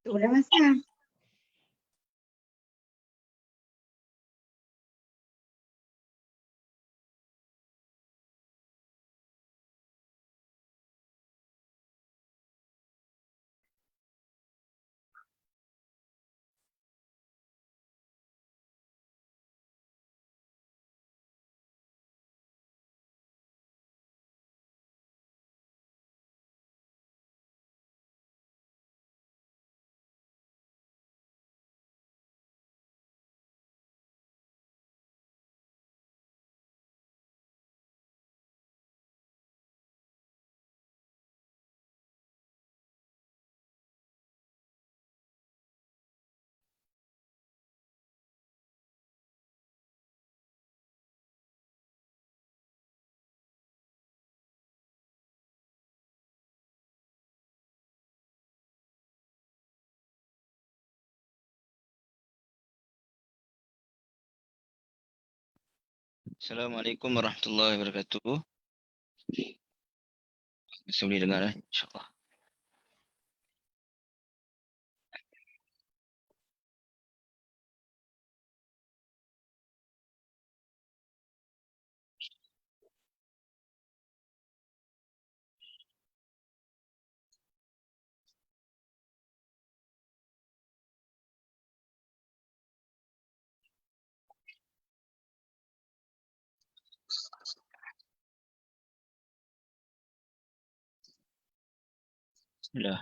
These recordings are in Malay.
Udah masang. Assalamualaikum warahmatullahi wabarakatuh. Bisa boleh dengar insyaAllah. Bismillah.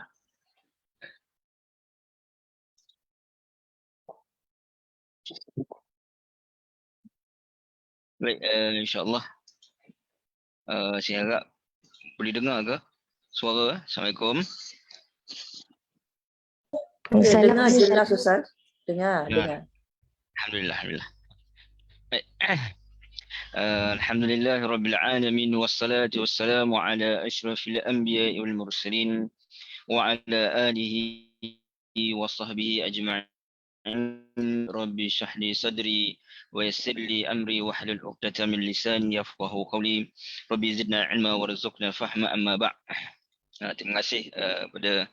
Baik, insyaAllah. Saya harap boleh dengar ke suara? Assalamualaikum. Dengar jelas Ustaz. Dengar. Alhamdulillah. Baik. Alhamdulillah Rabbil Alamin. Wassalatu wassalamu ala ashrafil anbiya wal mursalin. Wa ala alihi wa sahbihi ajma'in. Rabbi shrah li sadri wa yassir li amri wahlul 'uqdatam min lisani yafqahu qawli. Rabbi zidna ilma warzuqna fahma amma ba'd. Terima kasih kepada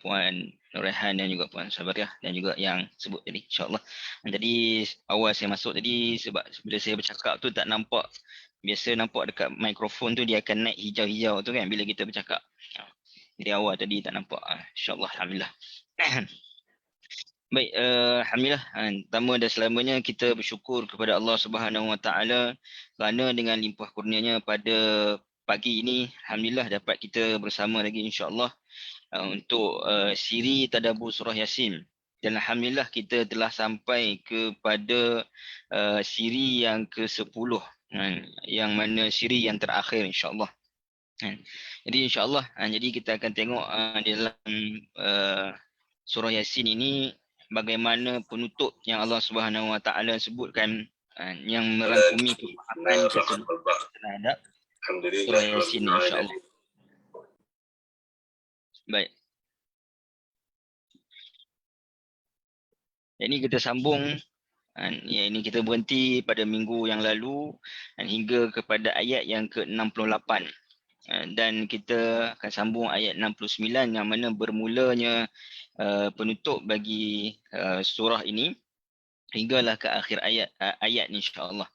Puan Nurrehan dan juga Puan Sabariah dan juga yang sebut tadi, insyaAllah. Jadi awal saya masuk tadi sebab bila saya bercakap tu tak nampak. Biasa nampak dekat mikrofon tu dia akan naik hijau-hijau tu kan bila kita bercakap. Jadi awal tadi tak nampak. InsyaAllah, Alhamdulillah. Baik, Alhamdulillah. Pertama dan selamanya kita bersyukur kepada Allah Subhanahu Wa Taala kerana dengan limpah kurnianya pada pagi ini, Alhamdulillah dapat kita bersama lagi insyaAllah untuk siri tadabbur surah Yasin. Dan Alhamdulillah kita telah sampai kepada siri yang ke-10. Yang mana siri yang terakhir insyaAllah. Jadi insyaAllah, jadi kita akan tengok di dalam surah Yasin ini bagaimana penutup yang Allah Subhanahu Wa Taala sebutkan yang merangkumi kefahaman tersebut terhadap surah Yasin insyaAllah. Baik. Ini kita sambung. Ini kita berhenti pada minggu yang lalu hingga kepada ayat yang ke-68. Dan kita akan sambung ayat 69 yang mana bermulanya penutup bagi surah ini hinggalah ke akhir ayat insya-Allah.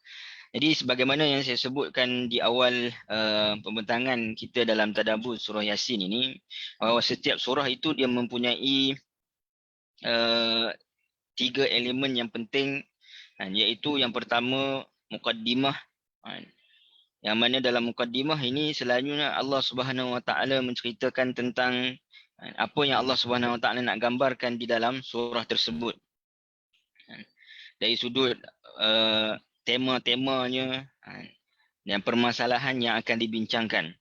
Jadi sebagaimana yang saya sebutkan di awal pembentangan kita dalam tadabbur surah Yasin ini, bahawa setiap surah itu dia mempunyai 3 elemen yang penting, iaitu yang pertama muqaddimah, yang mana dalam muqaddimah ini selalunya Allah Subhanahu Wa Taala menceritakan tentang apa yang Allah Subhanahu Wa Taala nak gambarkan di dalam surah tersebut. Dari sudut tema-temanya dan permasalahan yang akan dibincangkan.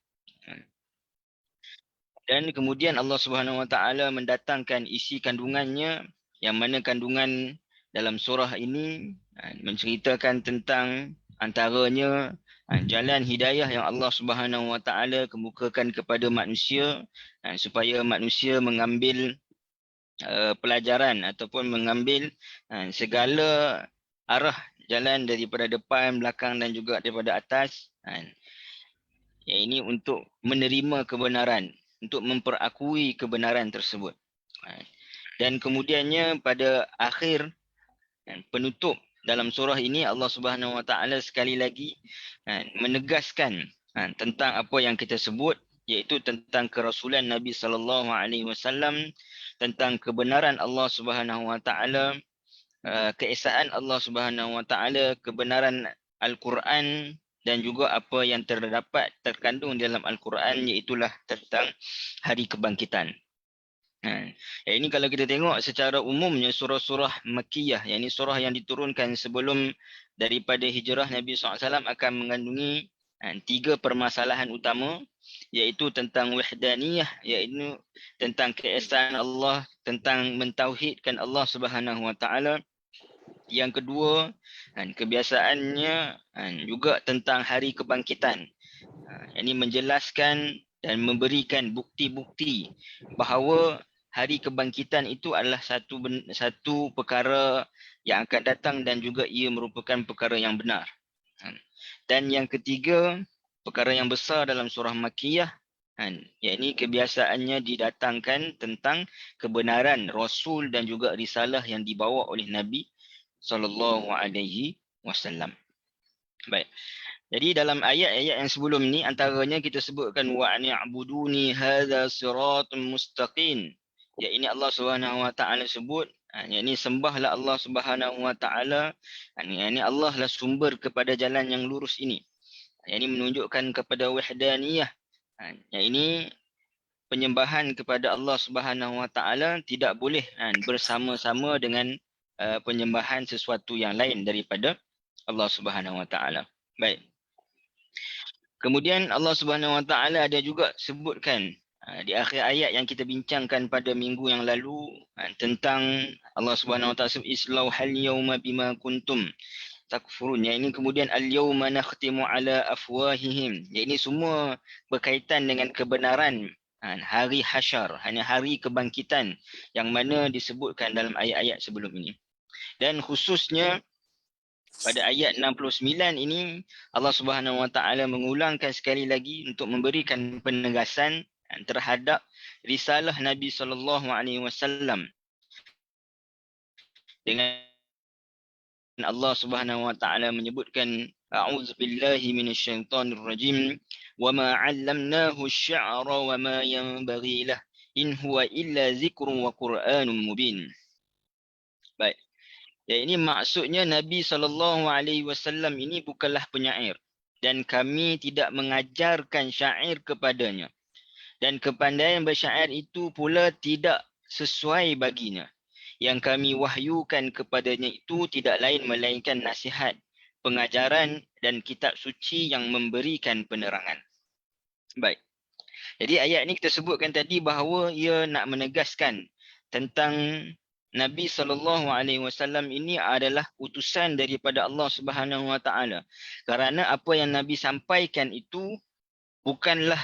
Dan kemudian Allah Subhanahu Wa Taala mendatangkan isi kandungannya, yang mana kandungan dalam surah ini menceritakan tentang antaranya jalan hidayah yang Allah Subhanahu Wa Taala kemukakan kepada manusia supaya manusia mengambil pelajaran ataupun mengambil segala arah jalan daripada depan, belakang dan juga daripada atas. Yang ini untuk menerima kebenaran, untuk memperakui kebenaran tersebut. Dan kemudiannya pada akhir penutup dalam surah ini Allah Subhanahu Wa Taala sekali lagi menegaskan tentang apa yang kita sebut, iaitu tentang kerasulan Nabi sallallahu alaihi wasallam, tentang kebenaran Allah Subhanahu Wa Taala, keesaan Allah Subhanahu Wa Taala, kebenaran Al-Quran dan juga apa yang terkandung dalam Al-Quran, iaitulah tentang hari kebangkitan. Ini kalau kita tengok secara umumnya surah-surah Makkiyah, yang ini surah yang diturunkan sebelum daripada hijrah Nabi SAW, akan mengandungi 3 permasalahan utama, iaitu tentang wahdaniyah, iaitu tentang keesaan Allah, tentang mentauhidkan Allah Subhanahu Wa Taala. Yang kedua, kebiasaannya juga tentang hari kebangkitan. Ini menjelaskan dan memberikan bukti-bukti bahawa hari kebangkitan itu adalah satu perkara yang akan datang dan juga ia merupakan perkara yang benar. Dan yang ketiga, perkara yang besar dalam surah Makkiyah, yakni kebiasaannya didatangkan tentang kebenaran Rasul dan juga risalah yang dibawa oleh Nabi sallallahu alaihi wasallam. Baik. Jadi dalam ayat-ayat yang sebelum ni antaranya kita sebutkan wa an'buduni hadza siratun mustaqim. Ya, ini Allah Subhanahu Wa Taala sebut, yakni sembahlah Allah Subhanahu Wa Taala. Yakni Allah lah sumber kepada jalan yang lurus ini. Yang ini menunjukkan kepada wahdaniyah. Yang ini penyembahan kepada Allah Subhanahu Wa Taala tidak boleh bersama-sama dengan penyembahan sesuatu yang lain daripada Allah Subhanahu Wa Taala. Baik. Kemudian Allah Subhanahu Wa Taala ada juga sebutkan di akhir ayat yang kita bincangkan pada minggu yang lalu tentang Allah Subhanahu Wa Taala sebut islau hal yauma bima kuntum takfurun. Yang ini kemudian al-yauma nakhtimu ala afwahihim. Yang ini semua berkaitan dengan kebenaran hari hasyar, hanya hari kebangkitan yang mana disebutkan dalam ayat-ayat sebelum ini. Dan khususnya pada ayat 69 ini Allah Subhanahu Wa Taala mengulangkan sekali lagi untuk memberikan penegasan terhadap risalah Nabi sallallahu alaihi wasallam dengan Allah Subhanahu Wa Taala menyebutkan a'udzubillahi minasyaitonir rajim wa ma 'allamnahu asy-sya'ra wa ma yanbaghi lah in huwa illa zikrun wa qur'anun mubin. Baik. Ya, ini maksudnya Nabi SAW ini bukanlah penyair dan kami tidak mengajarkan syair kepadanya. Dan kepandaian bersyair itu pula tidak sesuai baginya. Yang kami wahyukan kepadanya itu tidak lain melainkan nasihat, pengajaran dan kitab suci yang memberikan penerangan. Baik. Jadi ayat ini kita sebutkan tadi bahawa ia nak menegaskan tentang Nabi SAW ini adalah utusan daripada Allah Subhanahu Wa Taala. Kerana apa yang Nabi sampaikan itu bukanlah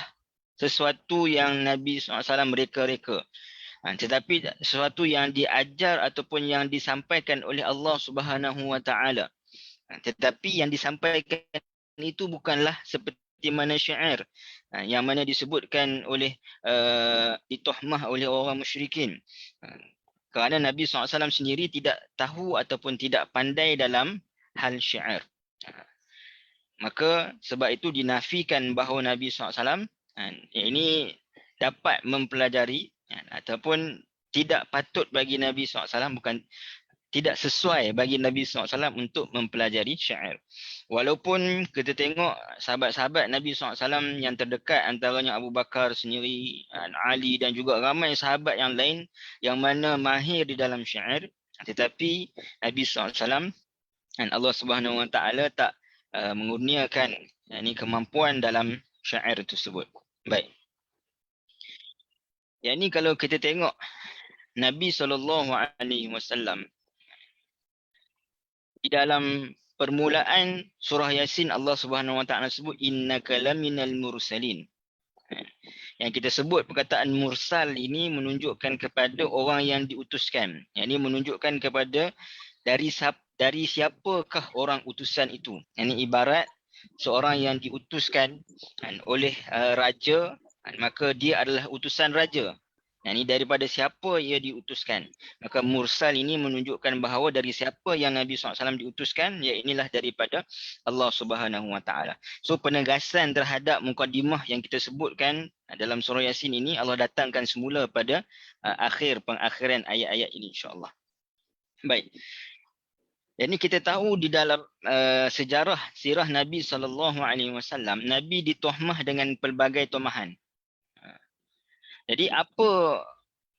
sesuatu yang Nabi SAW reka-reka. Tetapi sesuatu yang diajar ataupun yang disampaikan oleh Allah Subhanahu Wa Taala. Tetapi yang disampaikan itu bukanlah seperti mana syair yang mana disebutkan oleh ditohmah oleh orang musyrikin. Kerana Nabi SAW sendiri tidak tahu ataupun tidak pandai dalam hal syair. Maka sebab itu dinafikan bahawa Nabi SAW ini dapat mempelajari ataupun tidak patut bagi Nabi SAW, bukan tidak sesuai bagi Nabi SAW untuk mempelajari syair. Walaupun kita tengok sahabat-sahabat Nabi SAW yang terdekat, antaranya Abu Bakar sendiri, Ali dan juga ramai sahabat yang lain yang mana mahir di dalam syair, tetapi Nabi SAW dan Allah Subhanahu Wa Taala tak mengurniakan kemampuan dalam syair tersebut. Baik. Yang ni kalau kita tengok Nabi SAW di dalam permulaan surah Yasin, Allah Subhanahu Wa Taala sebut innaka laminal mursalin. Yang kita sebut perkataan mursal ini menunjukkan kepada orang yang diutuskan. Yang ini menunjukkan kepada dari siapakah orang utusan itu. Ini ibarat seorang yang diutuskan oleh raja, maka dia adalah utusan raja. Ini daripada siapa ia diutuskan. Maka mursal ini menunjukkan bahawa dari siapa yang Nabi SAW diutuskan, ya inilah daripada Allah Subhanahu Wa Taala. So penegasan terhadap mukadimah yang kita sebutkan dalam surah Yasin ini Allah datangkan semula pada pengakhiran ayat-ayat ini, insya-Allah. Baik. Jadi kita tahu di dalam sejarah sirah Nabi SAW, Nabi ditohmah dengan pelbagai tomahan. Jadi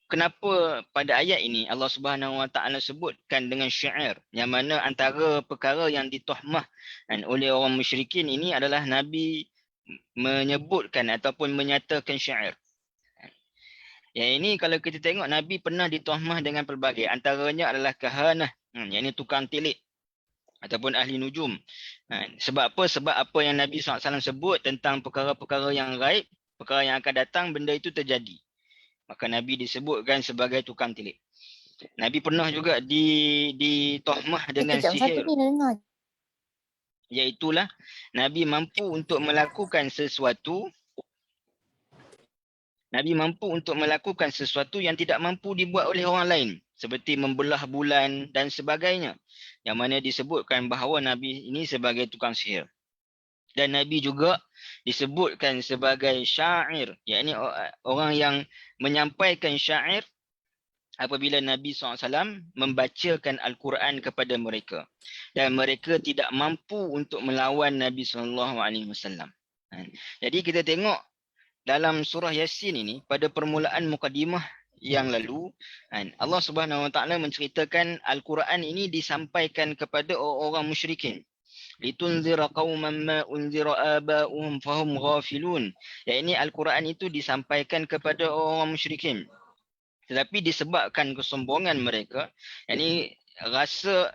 kenapa pada ayat ini Allah Subhanahu Wa Taala sebutkan dengan syair, yang mana antara perkara yang ditohmah oleh orang musyrikin ini adalah Nabi menyebutkan ataupun menyatakan syair. Yang ini kalau kita tengok Nabi pernah ditohmah dengan pelbagai, antaranya adalah kahanah, yang ini tukang tilik ataupun ahli nujum. Sebab apa? Sebab apa yang Nabi SAW sebut tentang perkara-perkara yang gaib, perkara yang akan datang, benda itu terjadi. Maka Nabi disebutkan sebagai tukang tilik. Nabi pernah juga ditohmah dengan sihir. Iaitulah Nabi mampu untuk melakukan sesuatu. Nabi mampu untuk melakukan sesuatu yang tidak mampu dibuat oleh orang lain. Seperti membelah bulan dan sebagainya. Yang mana disebutkan bahawa Nabi ini sebagai tukang sihir. Dan Nabi juga disebutkan sebagai syair, yakni orang yang menyampaikan syair apabila Nabi SAW membacakan Al-Quran kepada mereka. Dan mereka tidak mampu untuk melawan Nabi SAW. Jadi kita tengok dalam surah Yasin ini, pada permulaan mukadimah yang lalu, Allah Subhanahu Wa Taala menceritakan Al-Quran ini disampaikan kepada orang musyrikin. Litunzira qauman ma unzira aba'uhum fahum ghafilun. Ya, ini Al-Quran itu disampaikan kepada orang musyrikin. Tetapi disebabkan kesombongan mereka, yakni rasa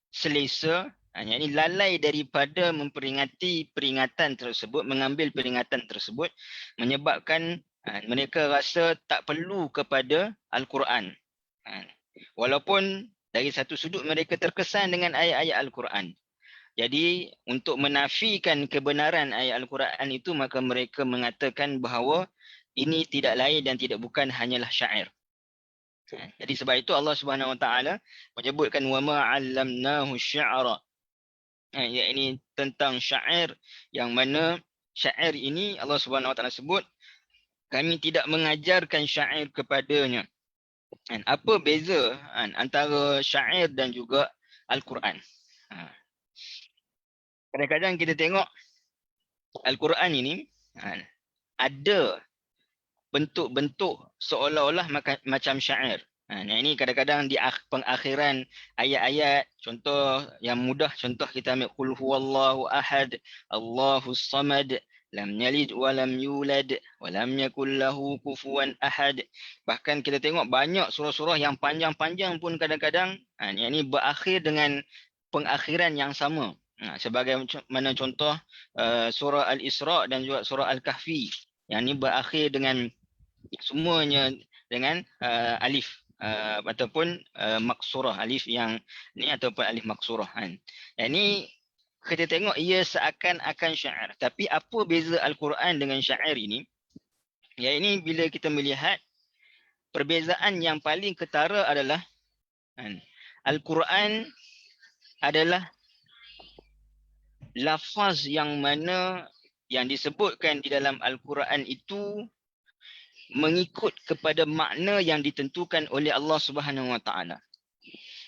selesa, yakni lalai daripada memperingati peringatan tersebut, mengambil peringatan tersebut, menyebabkan mereka rasa tak perlu kepada Al-Quran. Walaupun dari satu sudut mereka terkesan dengan ayat-ayat Al-Quran. Jadi untuk menafikan kebenaran ayat Al-Quran itu, maka mereka mengatakan bahawa ini tidak lain dan tidak bukan hanyalah syair. Jadi sebab itu Allah Subhanahu Wa Taala menyebutkan wa ma 'allamnahu syi'ra. Ini tentang syair, yang mana syair ini Allah Subhanahu Wa Taala sebut kami tidak mengajarkan syair kepadanya. Apa beza antara syair dan juga Al-Quran? Kadang-kadang kita tengok Al-Quran ini ada bentuk-bentuk seolah-olah macam syair. Ini kadang-kadang di pengakhiran ayat-ayat, contoh yang mudah, contoh kita ambil qul huwallahu ahad, Allahus samad, lam yalid wa lam yulad wa lam yakul lahu kufuwan ahad. Bahkan kita tengok banyak surah-surah yang panjang-panjang pun kadang-kadang ini berakhir dengan pengakhiran yang sama. Sebagai mana contoh surah Al-Isra' dan juga surah Al-Kahfi. Yang ini berakhir dengan semuanya dengan alif ataupun maksurah, alif yang ni ataupun alif maksurah. Yang ni kita tengok ia seakan-akan syair. Tapi apa beza Al-Quran dengan syair ini? Yang ini bila kita melihat perbezaan yang paling ketara adalah Al-Quran adalah lafaz yang mana yang disebutkan di dalam Al-Quran itu mengikut kepada makna yang ditentukan oleh Allah Subhanahu Wa Taala.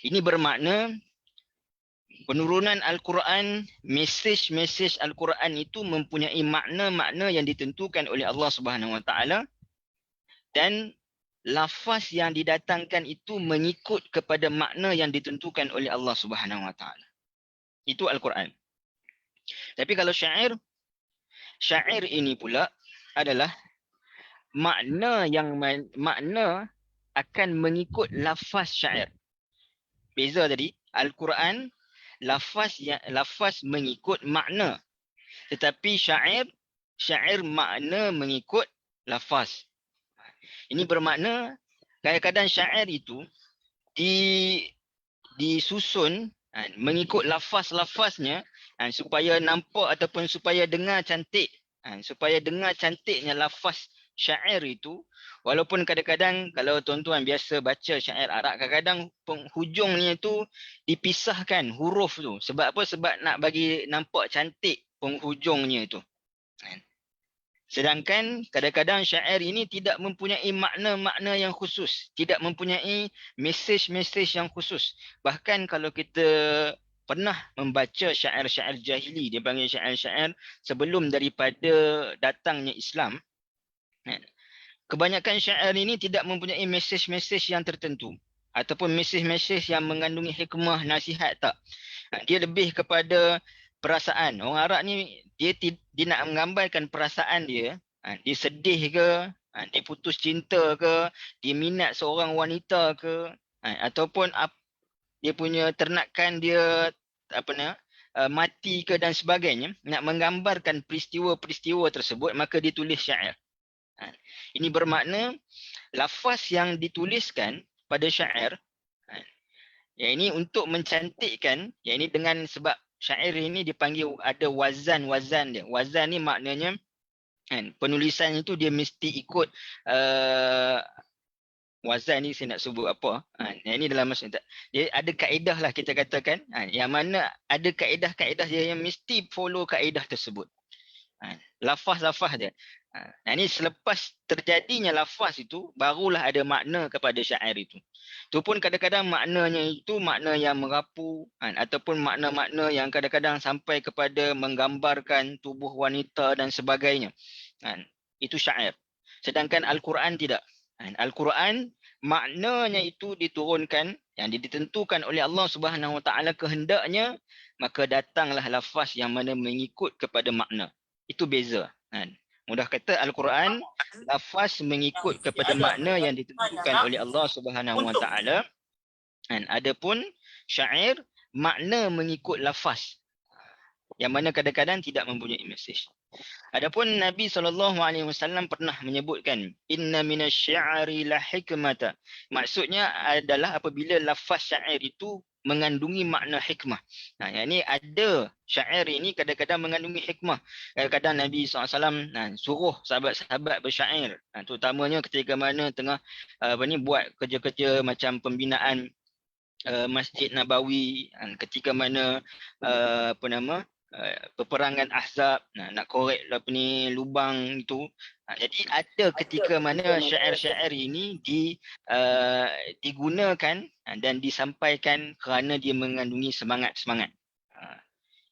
Ini bermakna penurunan Al-Quran, mesej-mesej Al-Quran itu mempunyai makna-makna yang ditentukan oleh Allah Subhanahu Wa Taala, dan lafaz yang didatangkan itu mengikut kepada makna yang ditentukan oleh Allah Subhanahu Wa Taala. Itu Al-Quran. Tapi kalau syair ini pula adalah makna akan mengikut lafaz syair. Beza tadi, Al-Quran lafaz mengikut makna. Tetapi syair makna mengikut lafaz. Ini bermakna kadang-kadang syair itu disusun mengikut lafaz-lafaznya supaya nampak ataupun supaya dengar cantik. Supaya dengar cantiknya lafaz syair itu, walaupun kadang-kadang kalau tuan-tuan biasa baca syair Arab, kadang-kadang penghujungnya itu dipisahkan huruf tu. Sebab apa? Sebab nak bagi nampak cantik penghujungnya itu. Sedangkan kadang-kadang syair ini tidak mempunyai makna-makna yang khusus, tidak mempunyai mesej-mesej yang khusus. Bahkan kalau kita pernah membaca syair-syair jahili, dia panggil syair-syair sebelum daripada datangnya Islam, kebanyakan syair ini tidak mempunyai mesej-mesej yang tertentu ataupun mesej-mesej yang mengandungi hikmah, nasihat, tak. Dia lebih kepada perasaan. Orang Arab ni dia nak menggambarkan perasaan dia. Dia sedih ke, dia putus cinta ke, dia minat seorang wanita ke, ataupun dia punya ternakan dia mati ke dan sebagainya. Nak menggambarkan peristiwa-peristiwa tersebut, maka dia tulis syair. Ini bermakna lafaz yang dituliskan pada syair, yang ini untuk mencantikkan, yang ini dengan sebab syair ini dipanggil ada wazan-wazan dia. Wazan ni maknanya penulisan itu dia mesti ikut wazan ni saya nak sebut apa. Yang ini dalam masa dia ada kaedah lah kita katakan. Yang mana ada kaedah-kaedah dia yang mesti follow kaedah tersebut. Lafaz-lafaz dia. Ini selepas terjadinya lafaz itu, barulah ada makna kepada syair itu. Itu pun kadang-kadang maknanya itu makna yang merapu, ataupun makna-makna yang kadang-kadang sampai kepada menggambarkan tubuh wanita dan sebagainya. Itu syair. Sedangkan Al-Quran tidak. Al-Quran maknanya itu diturunkan, yang ditentukan oleh Allah Subhanahu Wa Taala kehendaknya, maka datanglah lafaz yang mana mengikut kepada makna. Itu beza. Mudah kata Al-Quran lafaz mengikut kepada makna yang ditentukan oleh Allah Subhanahu Wa Taala. Adapun syair makna mengikut lafaz, yang mana kadang-kadang tidak mempunyai mesej. Adapun Nabi SAW pernah menyebutkan inna minasy-syi'ri la hikmata. Maksudnya adalah apabila lafaz syair itu mengandungi makna hikmah. Yang ini ada syair ini kadang-kadang mengandungi hikmah. Kadang-kadang Nabi SAW suruh sahabat-sahabat bersyair. Terutamanya ketika mana tengah buat kerja-kerja macam pembinaan Masjid Nabawi, ketika mana peperangan Ahzab, nak korek lubang itu. Jadi ada ketika mana syair-syair ini digunakan dan disampaikan kerana dia mengandungi semangat-semangat.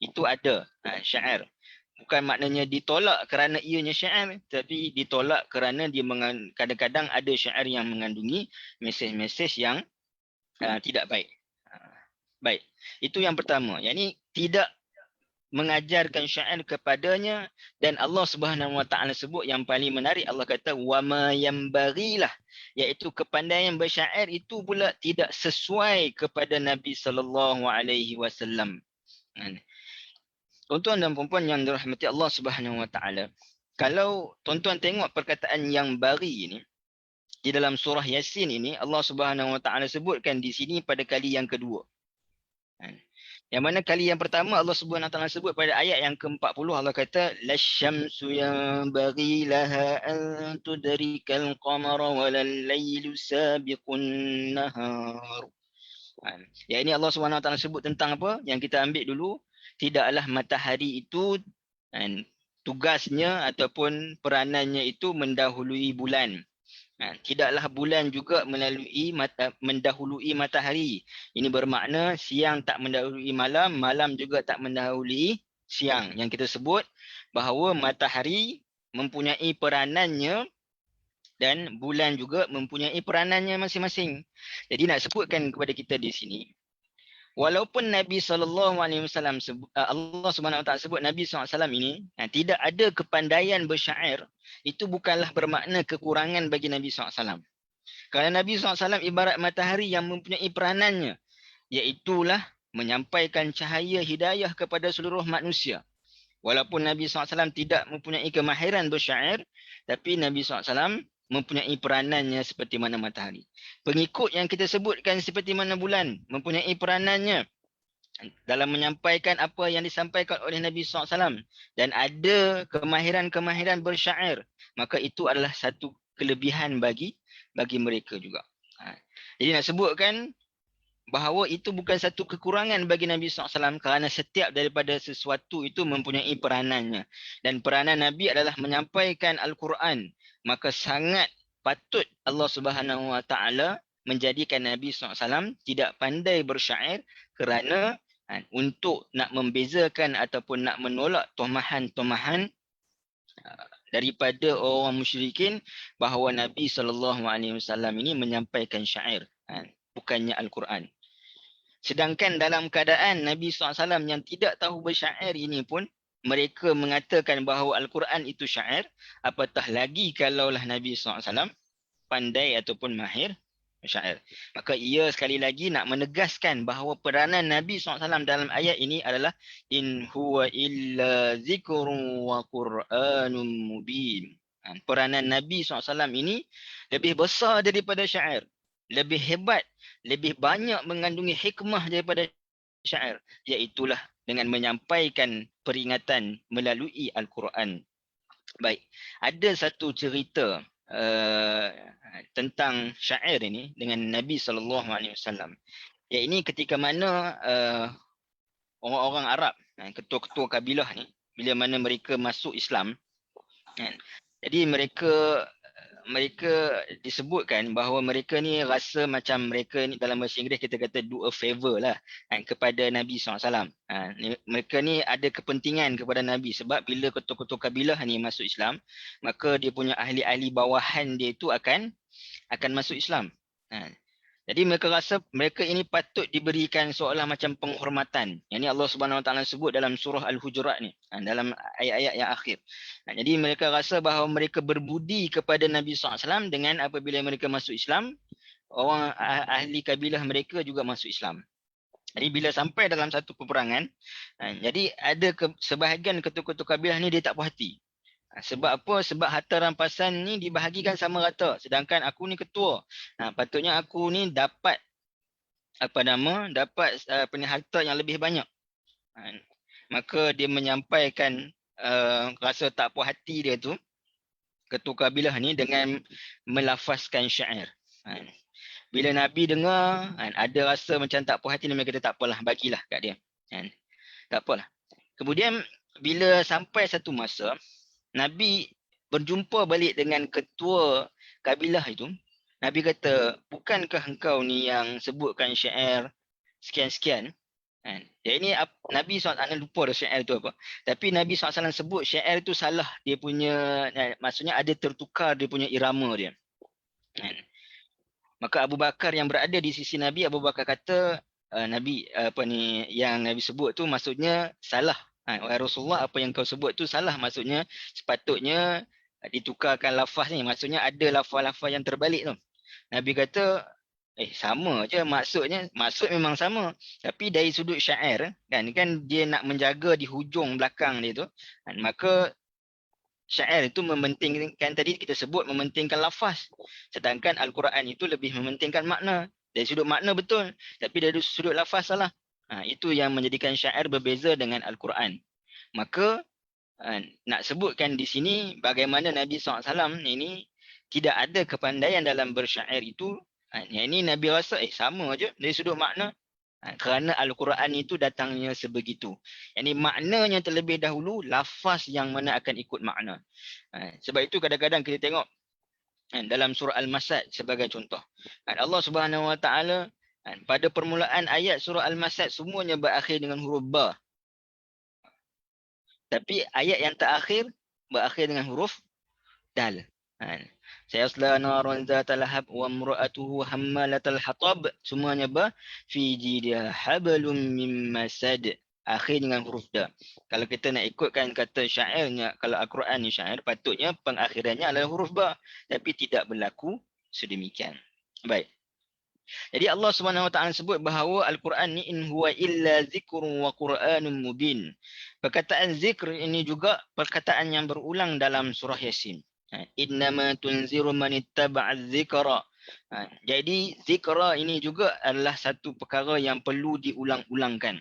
Itu ada syair. Bukan maknanya ditolak kerana ianya syair, tapi ditolak kerana dia kadang-kadang ada syair yang mengandungi mesej-mesej yang tidak baik. Baik, itu yang pertama. Yang ini tidak mengajarkan syair kepadanya, dan Allah Subhanahu Wa Taala sebut yang paling menarik, Allah kata wama yambaghilah, iaitu kepandaian bersyair itu pula tidak sesuai kepada Nabi sallallahu alaihi wasallam. Tuan-tuan dan puan-puan yang dirahmati Allah Subhanahu Wa Taala, kalau tuan-tuan tengok perkataan yang bari ini di dalam surah Yasin ini, Allah Subhanahu Wa Taala sebutkan di sini pada kali yang kedua. Yang mana kali yang pertama Allah Subhanahu Wa Taala sebut pada ayat yang ke-40, Allah kata lasyamsu yanbaghi laha an tudrikal qamara walal lailu sabiqun nahar. Yang ini Allah Subhanahu Wa Taala sebut tentang apa? Yang kita ambil dulu, tidaklah matahari itu tugasnya ataupun peranannya itu mendahului bulan. Tidaklah bulan juga mendahului matahari. Ini bermakna siang tak mendahului malam, malam juga tak mendahului siang. Yang kita sebut bahawa matahari mempunyai peranannya dan bulan juga mempunyai peranannya masing-masing. Jadi nak sebutkan kepada kita di sini, walaupun Nabi SAW, Allah Subhanahu Wa Taala sebut Nabi SAW ini tidak ada kepandaian bersyair, itu bukanlah bermakna kekurangan bagi Nabi SAW. Kerana Nabi SAW ibarat matahari yang mempunyai peranannya, iaitulah menyampaikan cahaya hidayah kepada seluruh manusia. Walaupun Nabi SAW tidak mempunyai kemahiran bersyair, tapi Nabi SAW mempunyai peranannya seperti mana matahari. Pengikut yang kita sebutkan seperti mana bulan mempunyai peranannya dalam menyampaikan apa yang disampaikan oleh Nabi SAW, dan ada kemahiran-kemahiran bersyair, maka itu adalah satu kelebihan bagi mereka juga. Jadi nak sebutkan bahawa itu bukan satu kekurangan bagi Nabi SAW, kerana setiap daripada sesuatu itu mempunyai peranannya, dan peranan Nabi adalah menyampaikan Al-Quran. Maka sangat patut Allah Subhanahu Wa Taala menjadikan Nabi SAW tidak pandai bersyair, kerana untuk nak membezakan ataupun nak menolak tomahan-tomahan daripada orang musyrikin bahawa Nabi SAW ini menyampaikan syair, bukannya Al-Quran. Sedangkan dalam keadaan Nabi SAW yang tidak tahu bersyair ini pun mereka mengatakan bahawa Al-Quran itu syair, apatah lagi kalaulah Nabi SAW pandai ataupun mahir syair. Maka ia sekali lagi nak menegaskan bahawa peranan Nabi SAW dalam ayat ini adalah in huwa illa zikrun wa Qur'anun mubin. Peranan Nabi SAW ini lebih besar daripada syair, lebih hebat, lebih banyak mengandungi hikmah daripada syair, iaitulah dengan menyampaikan peringatan melalui Al-Quran. Baik, ada satu cerita tentang syair ini dengan Nabi SAW. Ya, ini ketika mana orang-orang Arab, ketua-ketua kabilah ni, bila mana mereka masuk Islam, jadi mereka disebutkan bahawa mereka ni rasa macam mereka ni, dalam bahasa Inggeris kita kata do a favor lah kepada Nabi SAW. Mereka ni ada kepentingan kepada Nabi, sebab bila ketua-ketua kabilah ni masuk Islam, maka dia punya ahli-ahli bawahan dia itu akan masuk Islam. Jadi mereka rasa mereka ini patut diberikan seolah macam penghormatan. Yang ni Allah Subhanahu Wa Taala sebut dalam surah Al-Hujurat ni, dalam ayat-ayat yang akhir. Jadi mereka rasa bahawa mereka berbudi kepada Nabi SAW dengan apabila mereka masuk Islam, orang ahli kabilah mereka juga masuk Islam. Jadi bila sampai dalam satu peperangan, jadi ada sebahagian ketua-ketua kabilah ni dia tak puas hati. Sebab apa? Sebab harta rampasan ni dibahagikan sama rata. Sedangkan aku ni ketua. Patutnya aku ni dapat harta yang lebih banyak. Maka dia menyampaikan rasa tak puas hati dia tu, ketua kabilah ni, dengan melafazkan syair. Bila Nabi dengar, ada rasa macam tak puas hati, Nabi kata tak apalah, bagilah kat dia. Tak apalah. Kemudian bila sampai satu masa, Nabi berjumpa balik dengan ketua kabilah itu. Nabi kata, bukankah engkau ni yang sebutkan syair sekian-sekian? Jadi ni Nabi SAW lupa dah syair tu apa. Tapi Nabi SAW sebut syair tu salah dia punya, maksudnya ada tertukar dia punya irama dia. Maka Abu Bakar yang berada di sisi Nabi, Abu Bakar kata, Nabi yang Nabi sebut tu maksudnya salah. Wahai Rasulullah, apa yang kau sebut tu salah, maksudnya sepatutnya ditukarkan lafaz ni, maksudnya ada lafaz-lafaz yang terbalik tu. Nabi kata, sama je maksud memang sama, tapi dari sudut syair kan dia nak menjaga di hujung belakang dia tu, maka syair itu mementingkan, tadi kita sebut mementingkan lafaz, sedangkan Al-Quran itu lebih mementingkan makna. Dari sudut makna betul, tapi dari sudut lafaz salah. Itu yang menjadikan syair berbeza dengan Al-Quran. Maka nak sebutkan di sini bagaimana Nabi SAW ini tidak ada kepandaian dalam bersyair itu. Yang ini Nabi rasa sama je dari sudut makna. Kerana Al-Quran itu datangnya sebegitu. Yang ini maknanya terlebih dahulu, lafaz yang mana akan ikut makna. Sebab itu kadang-kadang kita tengok dalam surah Al-Masad sebagai contoh. Allah Subhanahu Wa Taala pada permulaan ayat surah Al-Masad semuanya berakhir dengan huruf ba. Tapi ayat yang terakhir berakhir dengan huruf dal. Sayasla naran zata lahab wa imra'atuhu hammalatal hatab, semuanya ba, fi jidha hablum mim masad, akhir dengan huruf da. Kalau kita nak ikutkan kata syairnya, kalau Al-Quran ni syair, patutnya pengakhirannya adalah huruf ba, tapi tidak berlaku sedemikian. Baik. Jadi Allah Subhanahu Wa Taala sebut bahawa Al-Quran ni in huwa illa zikrun wa Qur'anun mubin. Perkataan zikr ini juga perkataan yang berulang dalam surah Yasin. Innama tunziru man ittaba'a dzikra. Jadi zikra ini juga adalah satu perkara yang perlu diulang-ulangkan.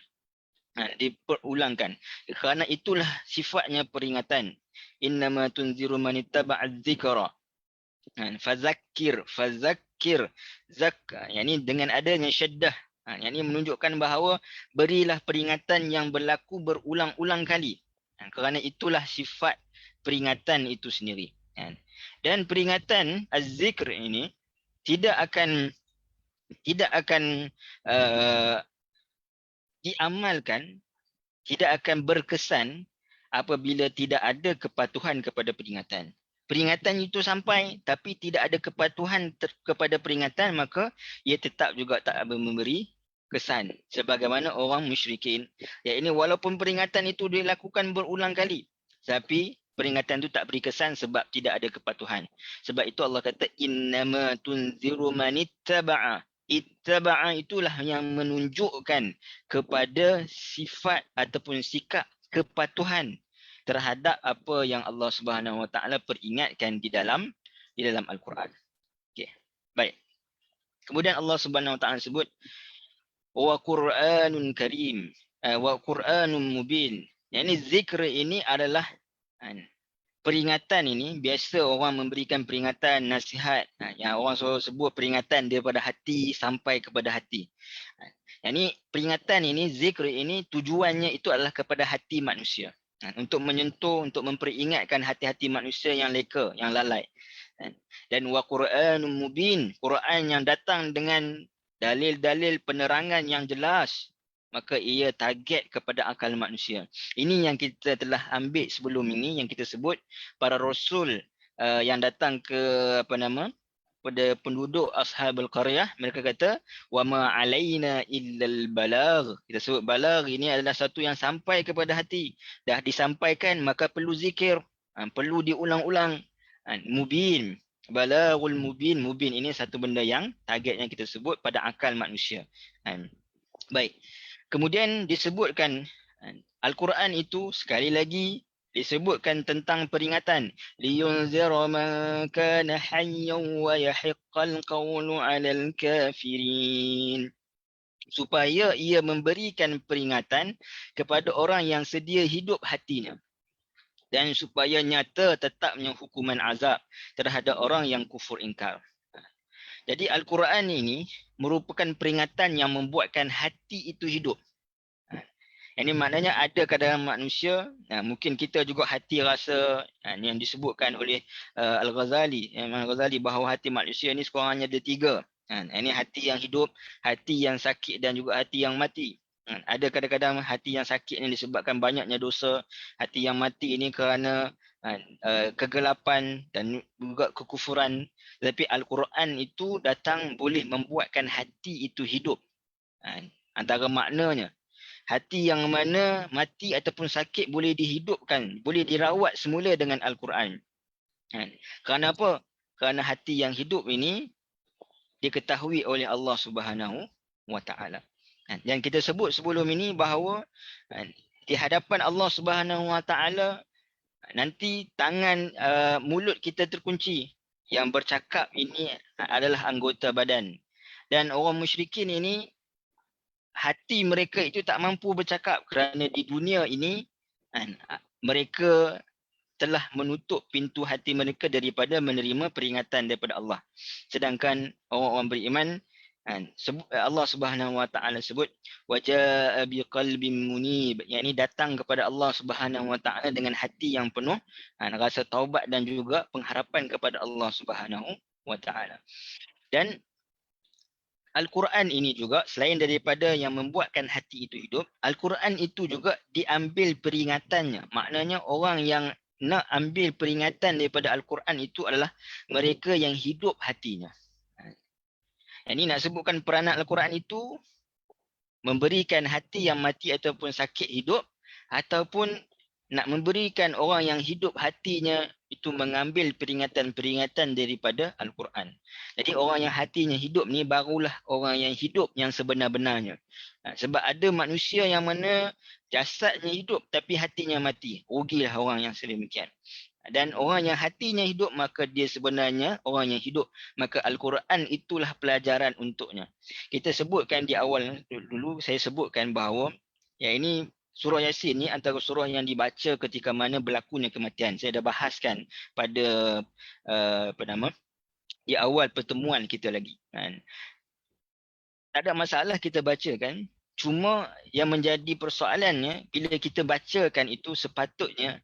Diperulangkan. Kerana itulah sifatnya peringatan. Innama tunziru man ittaba'a dzikra. Fazakir. Yang ini dengan adanya syaddah. Yang ini menunjukkan bahawa berilah peringatan yang berlaku berulang-ulang kali. Kerana itulah sifat peringatan itu sendiri. Dan peringatan az-zikr ini tidak akan diamalkan, tidak akan berkesan apabila tidak ada kepatuhan kepada peringatan. Peringatan itu sampai tapi tidak ada kepatuhan kepada peringatan, maka ia tetap juga tak memberi kesan sebagaimana orang musyrikin. Ya, ini walaupun peringatan itu dilakukan berulang kali, tapi peringatan itu tak beri kesan sebab tidak ada kepatuhan. Sebab itu Allah kata innama tunziru man ittaba'a. Ittaba'a itulah yang menunjukkan kepada sifat ataupun sikap kepatuhan terhadap apa yang Allah Subhanahu Wa Taala peringatkan di dalam Al-Quran. Okey. Baik. Kemudian Allah Subhanahu Wa Taala sebut wa Qur'anun Karim, wa Qur'anun Mubin. Yang ini zikr ini adalah peringatan ini, biasa orang memberikan peringatan, nasihat. Yang orang selalu sebut peringatan daripada hati sampai kepada hati. Yang ini peringatan ini, zikr ini tujuannya itu adalah kepada hati manusia. Untuk menyentuh, untuk memperingatkan hati-hati manusia yang leka, yang lalai. Dan wa Qur'anun Mubin, Quran yang datang dengan dalil-dalil penerangan yang jelas, maka ia target kepada akal manusia. Ini yang kita telah ambil sebelum ini, yang kita sebut para rasul yang datang ke pada penduduk ashabul qaryah, mereka kata wa ma alaina illal balagh. Kita sebut balagh ini adalah satu yang sampai kepada hati. Dah disampaikan maka perlu zikir, perlu diulang-ulang. Mubin, balaghul mubin. Mubin ini satu benda yang target yang kita sebut pada akal manusia. Baik. Kemudian disebutkan Al-Quran itu sekali lagi disebutkan tentang peringatan. Liyunzira man kana hayyan wa yahiqqal qawlu 'alal kafirin. Supaya ia memberikan peringatan kepada orang yang sedia hidup hatinya. Dan supaya nyata tetapnya hukuman azab terhadap orang yang kufur ingkar. Jadi Al-Quran ini merupakan peringatan yang membuatkan hati itu hidup. Ini maknanya ada kadang manusia, mungkin kita juga hati rasa yang disebutkan oleh Al-Ghazali, Imam Al-Ghazali bahawa hati manusia ini sekurang-kurangnya ada 3. Ini hati yang hidup, hati yang sakit dan juga hati yang mati. Ada kadang-kadang hati yang sakit ini disebabkan banyaknya dosa, hati yang mati ini kerana kegelapan dan juga kekufuran. Tetapi Al-Quran itu datang boleh membuatkan hati itu hidup. Antara maknanya, hati yang mana mati ataupun sakit boleh dihidupkan, boleh dirawat semula dengan Al-Quran. Kerana apa? Kerana hati yang hidup ini diketahui oleh Allah Subhanahu wa Ta'ala. Yang kita sebut sebelum ini bahawa di hadapan Allah Subhanahu wa Ta'ala nanti tangan mulut kita terkunci. Yang bercakap ini adalah anggota badan. Dan orang musyrikin ini hati mereka itu tak mampu bercakap kerana di dunia ini mereka telah menutup pintu hati mereka daripada menerima peringatan daripada Allah. Sedangkan orang-orang beriman, Allah Subhanahu wa Ta'ala sebut wajaa biqalbin munib, yakni datang kepada Allah Subhanahu wa Ta'ala dengan hati yang penuh rasa taubat dan juga pengharapan kepada Allah Subhanahu wa Ta'ala. Dan Al-Quran ini juga selain daripada yang membuatkan hati itu hidup, Al-Quran itu juga diambil peringatannya. Maknanya orang yang nak ambil peringatan daripada Al-Quran itu adalah mereka yang hidup hatinya. Ini nak sebutkan peranan Al-Quran itu memberikan hati yang mati ataupun sakit hidup, ataupun nak memberikan orang yang hidup hatinya itu mengambil peringatan-peringatan daripada Al-Quran. Jadi orang yang hatinya hidup ni barulah orang yang hidup yang sebenar-benarnya. Sebab ada manusia yang mana jasadnya hidup tapi hatinya mati. Rugilah orang yang sedemikian. Dan orang yang hatinya hidup maka dia sebenarnya orang yang hidup. Maka Al-Quran itulah pelajaran untuknya. Kita sebutkan di awal dulu, saya sebutkan bahawa ini Surah Yasin ni antara surah yang dibaca ketika mana berlakunya kematian. Saya dah bahaskan pada di awal pertemuan kita lagi. Tak ada masalah kita baca kan. Cuma yang menjadi persoalannya bila kita bacakan itu sepatutnya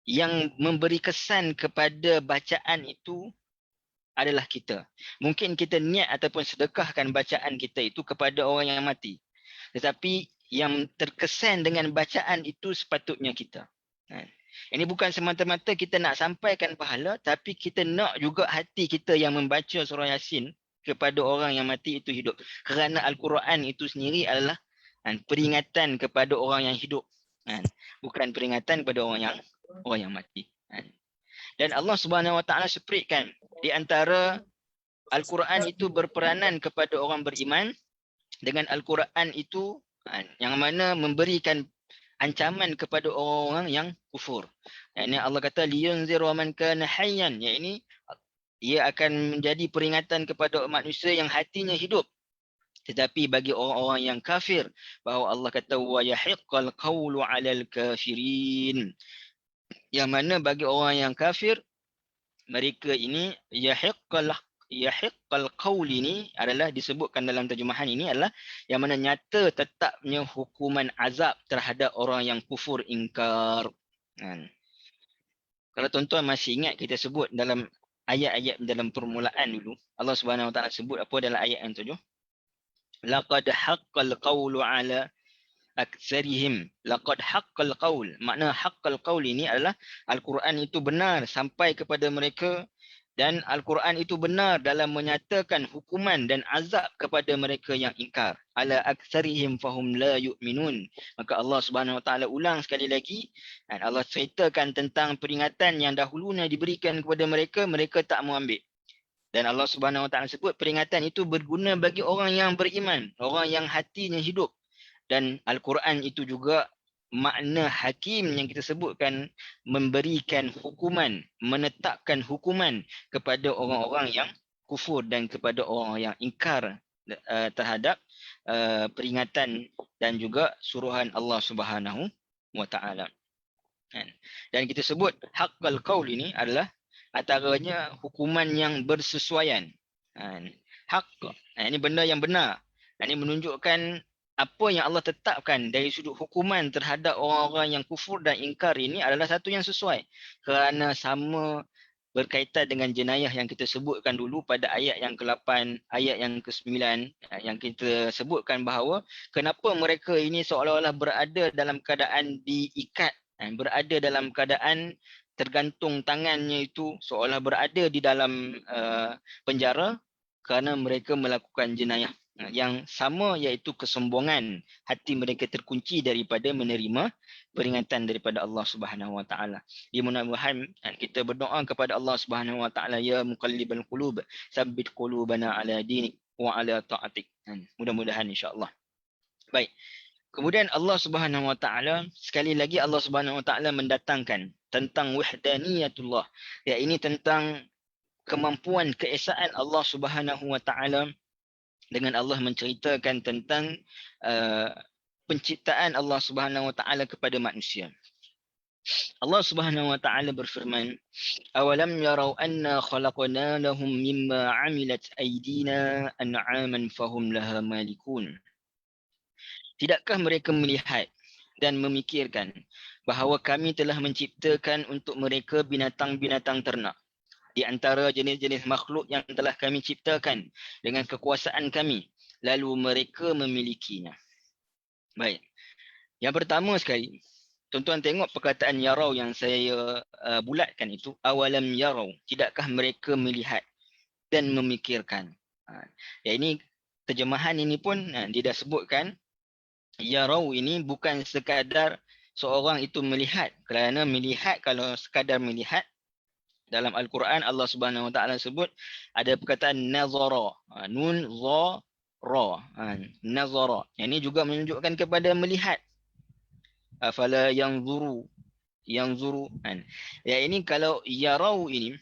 yang memberi kesan kepada bacaan itu adalah kita. Mungkin kita niat ataupun sedekahkan bacaan kita itu kepada orang yang mati. Tetapi yang terkesan dengan bacaan itu sepatutnya kita. Ini bukan semata-mata kita nak sampaikan pahala, tapi kita nak juga hati kita yang membaca surah Yasin kepada orang yang mati itu hidup. Kerana Al-Quran itu sendiri adalah peringatan kepada orang yang hidup. Bukan peringatan kepada orang yang mati. Dan Allah Subhanahu wa Ta'ala sepritkan di antara Al-Quran itu berperanan kepada orang beriman dengan Al-Quran itu yang mana memberikan ancaman kepada orang-orang yang kufur. Ini Allah kata liyunzira man kana hayyan, yakni ia akan menjadi peringatan kepada manusia yang hatinya hidup. Tetapi bagi orang-orang yang kafir, bahawa Allah kata wa yahiqqal qawlu 'alal kafirin. Yang mana bagi orang yang kafir, mereka ini yahiqqal qawl ini adalah disebutkan dalam terjemahan ini adalah yang mana nyata tetapnya hukuman azab terhadap orang yang kufur ingkar. Kalau tuan-tuan masih ingat kita sebut dalam ayat-ayat dalam permulaan dulu, Allah Subhanahu wa Ta'ala sebut apa dalam ayat yang 7? Laqad haqqal qawlu ala aktsarihim. Laqad haqqal qawl. Makna haqqal qawl ini adalah Al-Quran itu benar sampai kepada mereka. Dan Al-Quran itu benar dalam menyatakan hukuman dan azab kepada mereka yang ingkar. Ala aktsarihim fahum la yu'minun. Maka Allah Subhanahu wa Ta'ala ulang sekali lagi. Dan Allah ceritakan tentang peringatan yang dahulunya diberikan kepada mereka, mereka tak mau ambil. Dan Allah Subhanahu Wa Taala sebut peringatan itu berguna bagi orang yang beriman, orang yang hatinya hidup. Dan Al-Quran itu juga makna hakim yang kita sebutkan memberikan hukuman, menetapkan hukuman kepada orang-orang yang kufur dan kepada orang yang ingkar terhadap peringatan dan juga suruhan Allah Subhanahu Wa Taala. Dan kita sebut haqqal qaul ini adalah antaranya hukuman yang bersesuaian. Hak, ini benda yang benar. Ini menunjukkan apa yang Allah tetapkan dari sudut hukuman terhadap orang-orang yang kufur dan ingkar ini adalah satu yang sesuai. Kerana sama berkaitan dengan jenayah yang kita sebutkan dulu pada ayat yang ke-8, ayat yang ke-9, yang kita sebutkan bahawa kenapa mereka ini seolah-olah berada dalam keadaan diikat, berada dalam keadaan tergantung tangannya itu seolah berada di dalam penjara kerana mereka melakukan jenayah yang sama, iaitu kesombongan. Hati mereka terkunci daripada menerima peringatan daripada Allah Subhanahu Wa Taala. Di mudah-mudahan kita berdoa kepada Allah Subhanahu Wa Taala, ya muqallibal qulub, tsabbit qulubana ala dinik wa ala ta'atik. Mudah-mudahan insya-Allah. Baik. Kemudian Allah Subhanahu Wa Taala, sekali lagi Allah Subhanahu Wa Taala mendatangkan tentang wahdaniyatullah. Ya, ini tentang kemampuan keesaan Allah Subhanahu Wa Taala dengan Allah menceritakan tentang penciptaan Allah Subhanahu Wa Taala kepada manusia. Allah Subhanahu Wa Taala berfirman, awalam yarau anna khalaqna lahum mimma amilat aydina an'aman fahum laha malikun. Tidakkah mereka melihat dan memikirkan bahawa kami telah menciptakan untuk mereka binatang-binatang ternak di antara jenis-jenis makhluk yang telah kami ciptakan dengan kekuasaan kami, lalu mereka memilikinya. Baik. Yang pertama sekali, tuan-tuan tengok perkataan yarau yang saya bulatkan itu, awalam yarau, tidakkah mereka melihat dan memikirkan. Ya, ini terjemahan ini pun dia dah sebutkan, yarau ini bukan sekadar seorang itu melihat, kerana melihat, kalau sekadar melihat, dalam Al-Quran Allah Subhanahu Wa Taala sebut ada perkataan nazara, nun za ra, nazara. Ini juga menunjukkan kepada melihat. Afala yanzuru, yanzuru. Ya, ini kalau yarau ini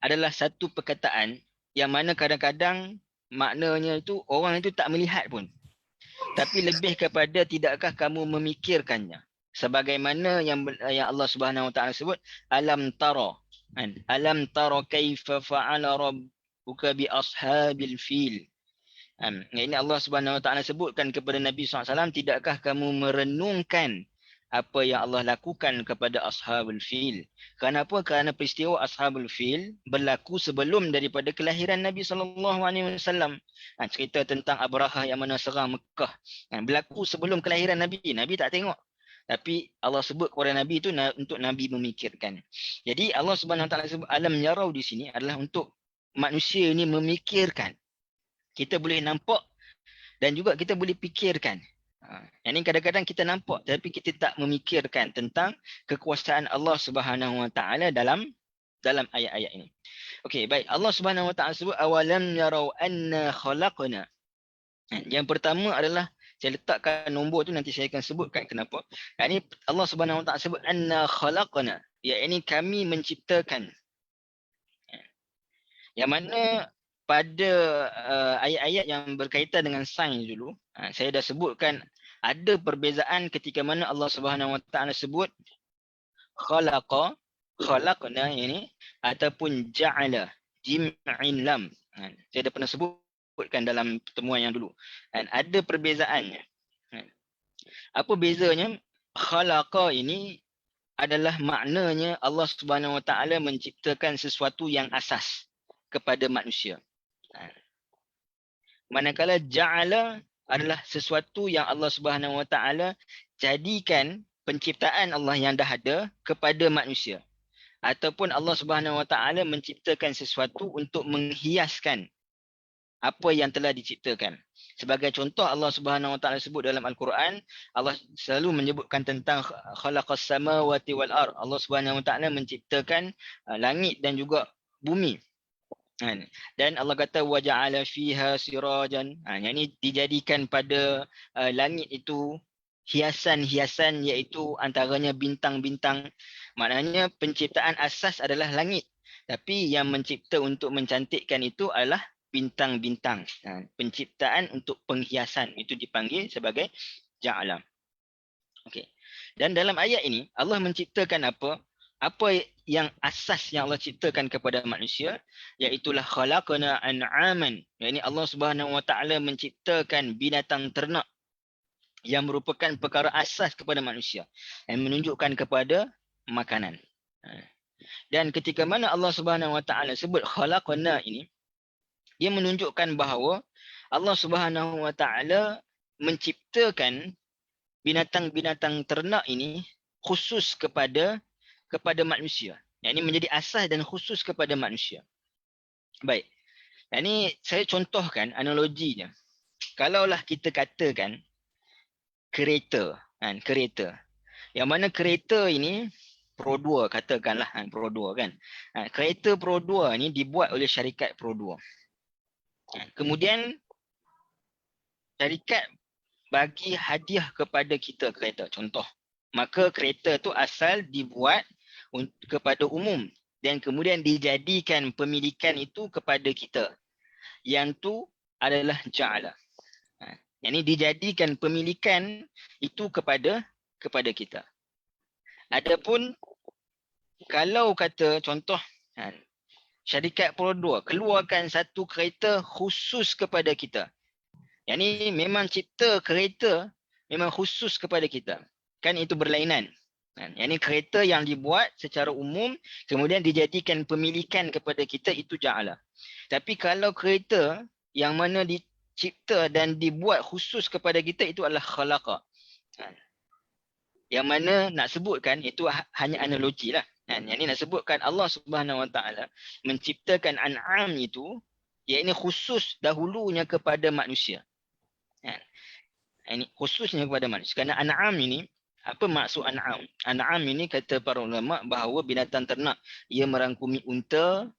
adalah satu perkataan yang mana kadang-kadang maknanya itu orang itu tak melihat pun, tapi lebih kepada tidakkah kamu memikirkannya. Sebagaimana yang Allah Subhanahu Wa Taala sebut, alam tara, alam tara kaifa fa'ala rabbuka bi ashabil fil. Ini Allah Subhanahu Wa Taala sebutkan kepada Nabi SAW, tidakkah kamu merenungkan apa yang Allah lakukan kepada ashabul fil. Kenapa? Kerana peristiwa ashabul fil berlaku sebelum daripada kelahiran Nabi SAW. Cerita tentang Abrahah yang mana serang Mekah, berlaku sebelum kelahiran Nabi. Nabi tak tengok, tapi Allah sebut kepada Nabi itu untuk Nabi memikirkan. Jadi Allah Subhanahu Wa Taala sebut alam yarau di sini adalah untuk manusia ini memikirkan. Kita boleh nampak dan juga kita boleh fikirkan. Yang ini kadang-kadang kita nampak tapi kita tak memikirkan tentang kekuasaan Allah Subhanahu Wa Taala dalam ayat-ayat ini. Okey, baik. Allah Subhanahu Wa Taala sebut awalam yarau anna khalaqna. Yang pertama adalah, saya letakkan nombor tu, nanti saya akan sebutkan kenapa. Ini Allah Subhanahu Wa Taala sebut anna khalaqna. Ya, ini kami menciptakan. Yang mana pada ayat-ayat yang berkaitan dengan sains dulu, saya dah sebutkan ada perbezaan ketika mana Allah Subhanahu Wa Taala sebut khalaqa, khalaqna ini, ataupun ja'ala, jim'in lam. Saya dah pernah sebutkan dalam pertemuan yang dulu. Dan ada perbezaannya. Apa bezanya? Khalaqa ini adalah maknanya Allah Subhanahu Wa Taala menciptakan sesuatu yang asas kepada manusia. Manakala ja'ala adalah sesuatu yang Allah Subhanahu Wa Taala jadikan penciptaan Allah yang dah ada kepada manusia. Ataupun Allah Subhanahu Wa Taala menciptakan sesuatu untuk menghiaskan apa yang telah diciptakan. Sebagai contoh, Allah Subhanahu Wa Taala sebut dalam Al-Quran, Allah selalu menyebutkan tentang khalaqas samawati wal ard. Allah Subhanahu Wa Taala menciptakan langit dan juga bumi. Kan? Dan Allah kata waja'ala fiha sirajan. Yang ini dijadikan pada langit itu hiasan-hiasan, iaitu antaranya bintang-bintang. Maknanya penciptaan asas adalah langit. Tapi yang mencipta untuk mencantikkan itu adalah bintang-bintang. Penciptaan untuk penghiasan itu dipanggil sebagai ja'ala. Okey. Dan dalam ayat ini Allah menciptakan apa? Apa yang asas yang Allah ciptakan kepada manusia, iaitulah khalaqna an'aman. Ini Allah Subhanahu Wa Taala menciptakan binatang ternak yang merupakan perkara asas kepada manusia, yang menunjukkan kepada makanan. Dan ketika mana Allah Subhanahu Wa Taala sebut khalaqna ini, dia menunjukkan bahawa Allah Subhanahu Wa Taala menciptakan binatang-binatang ternak ini khusus kepada manusia. Yang ini menjadi asas dan khusus kepada manusia. Baik. Yang ini saya contohkan analoginya. Kalaulah kita katakan kereta, kereta. Yang mana kereta ini Pro 2 katakanlah, Pro 2 kan. Kereta Pro 2 ni dibuat oleh syarikat Pro 2. Kemudian syarikat bagi hadiah kepada kita kereta, contoh. Maka kereta tu asal dibuat kepada umum dan kemudian dijadikan pemilikan itu kepada kita. Yang tu adalah ja'ala. Yang ini dijadikan pemilikan itu kepada kita. Adapun kalau kata contoh syarikat Pro 2 keluarkan satu kereta khusus kepada kita. Yang ni memang cipta kereta memang khusus kepada kita. Kan itu berlainan. Yang ni kereta yang dibuat secara umum kemudian dijadikan pemilikan kepada kita, itu ja'ala. Tapi kalau kereta yang mana dicipta dan dibuat khusus kepada kita, itu adalah khalaqa. Yang mana nak sebutkan itu hanya analogi lah. Yang ni nak sebutkan Allah Subhanahu Wa Taala menciptakan an'am itu, yang ini khusus dahulunya kepada manusia. Ini khususnya kepada manusia. Kerana an'am ini, apa maksud an'am? An'am ini kata para ulama bahawa binatang ternak. Ia merangkumi unta,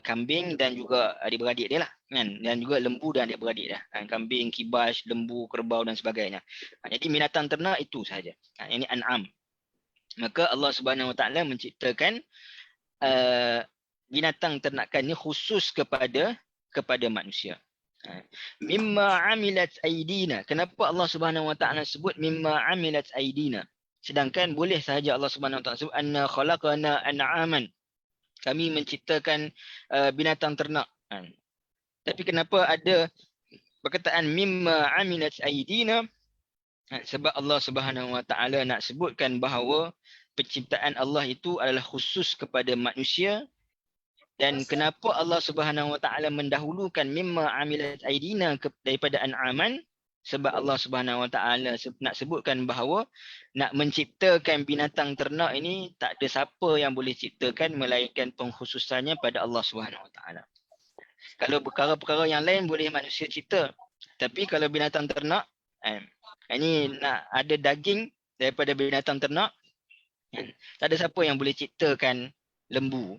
kambing dan juga adik-beradik dia lah. Dan juga lembu dan adik-beradik dia. Kambing, kibas, lembu, kerbau dan sebagainya. Jadi binatang ternak itu sahaja. Ini an'am. Maka Allah Subhanahu Wa Taala menciptakan binatang ternakan ini khusus kepada manusia. Mimma amilat aidina. Kenapa Allah Subhanahu Wa Taala sebut mimma amilat aidina? Sedangkan boleh sahaja Allah Subhanahu Wa Taala sebut anna khalaqana an'aman. Kami menciptakan binatang ternak. Tapi kenapa ada perkataan mimma amilat aidina? Sebab Allah Subhanahu Wa Taala nak sebutkan bahawa penciptaan Allah itu adalah khusus kepada manusia. Dan kenapa Allah Subhanahu Wa Taala mendahulukan mimma amilat aidina daripada an'aman? Sebab Allah Subhanahu Wa Taala nak sebutkan bahawa nak menciptakan binatang ternak ini tak ada siapa yang boleh ciptakan melainkan pengkhususannya pada Allah Subhanahu Wa Taala. Kalau perkara-perkara yang lain boleh manusia cipta, tapi kalau binatang ternak, ini nak ada daging daripada binatang ternak, tak ada siapa yang boleh ciptakan lembu.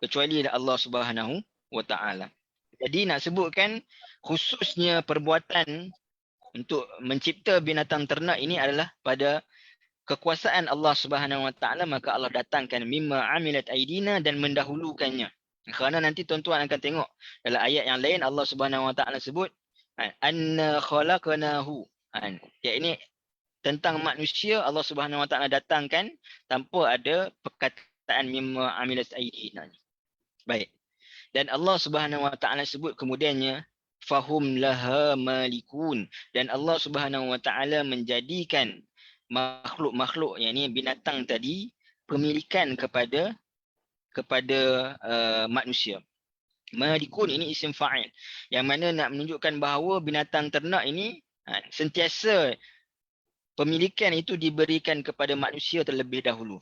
Kecuali Allah Subhanahu Wa Taala. Jadi nak sebutkan khususnya perbuatan untuk mencipta binatang ternak ini adalah pada kekuasaan Allah Subhanahu Wa Taala, maka Allah datangkan mimma amilat aidina dan mendahulukannya. Kerana nanti tuan-tuan akan tengok dalam ayat yang lain Allah Subhanahu Wa Taala sebut anna khalaqnahu. Ya, ini tentang manusia Allah Subhanahu Wa Taala datangkan tanpa ada perkataan mimma amilat aidina. Baik. Dan Allah Subhanahu Wa Taala sebut kemudiannya fahum laha malikun, dan Allah Subhanahu Wa Taala menjadikan makhluk-makhluk, yakni binatang tadi, pemilikan kepada manusia. Malikun ini isim fa'il, yang mana nak menunjukkan bahawa binatang ternak ini sentiasa pemilikan itu diberikan kepada manusia terlebih dahulu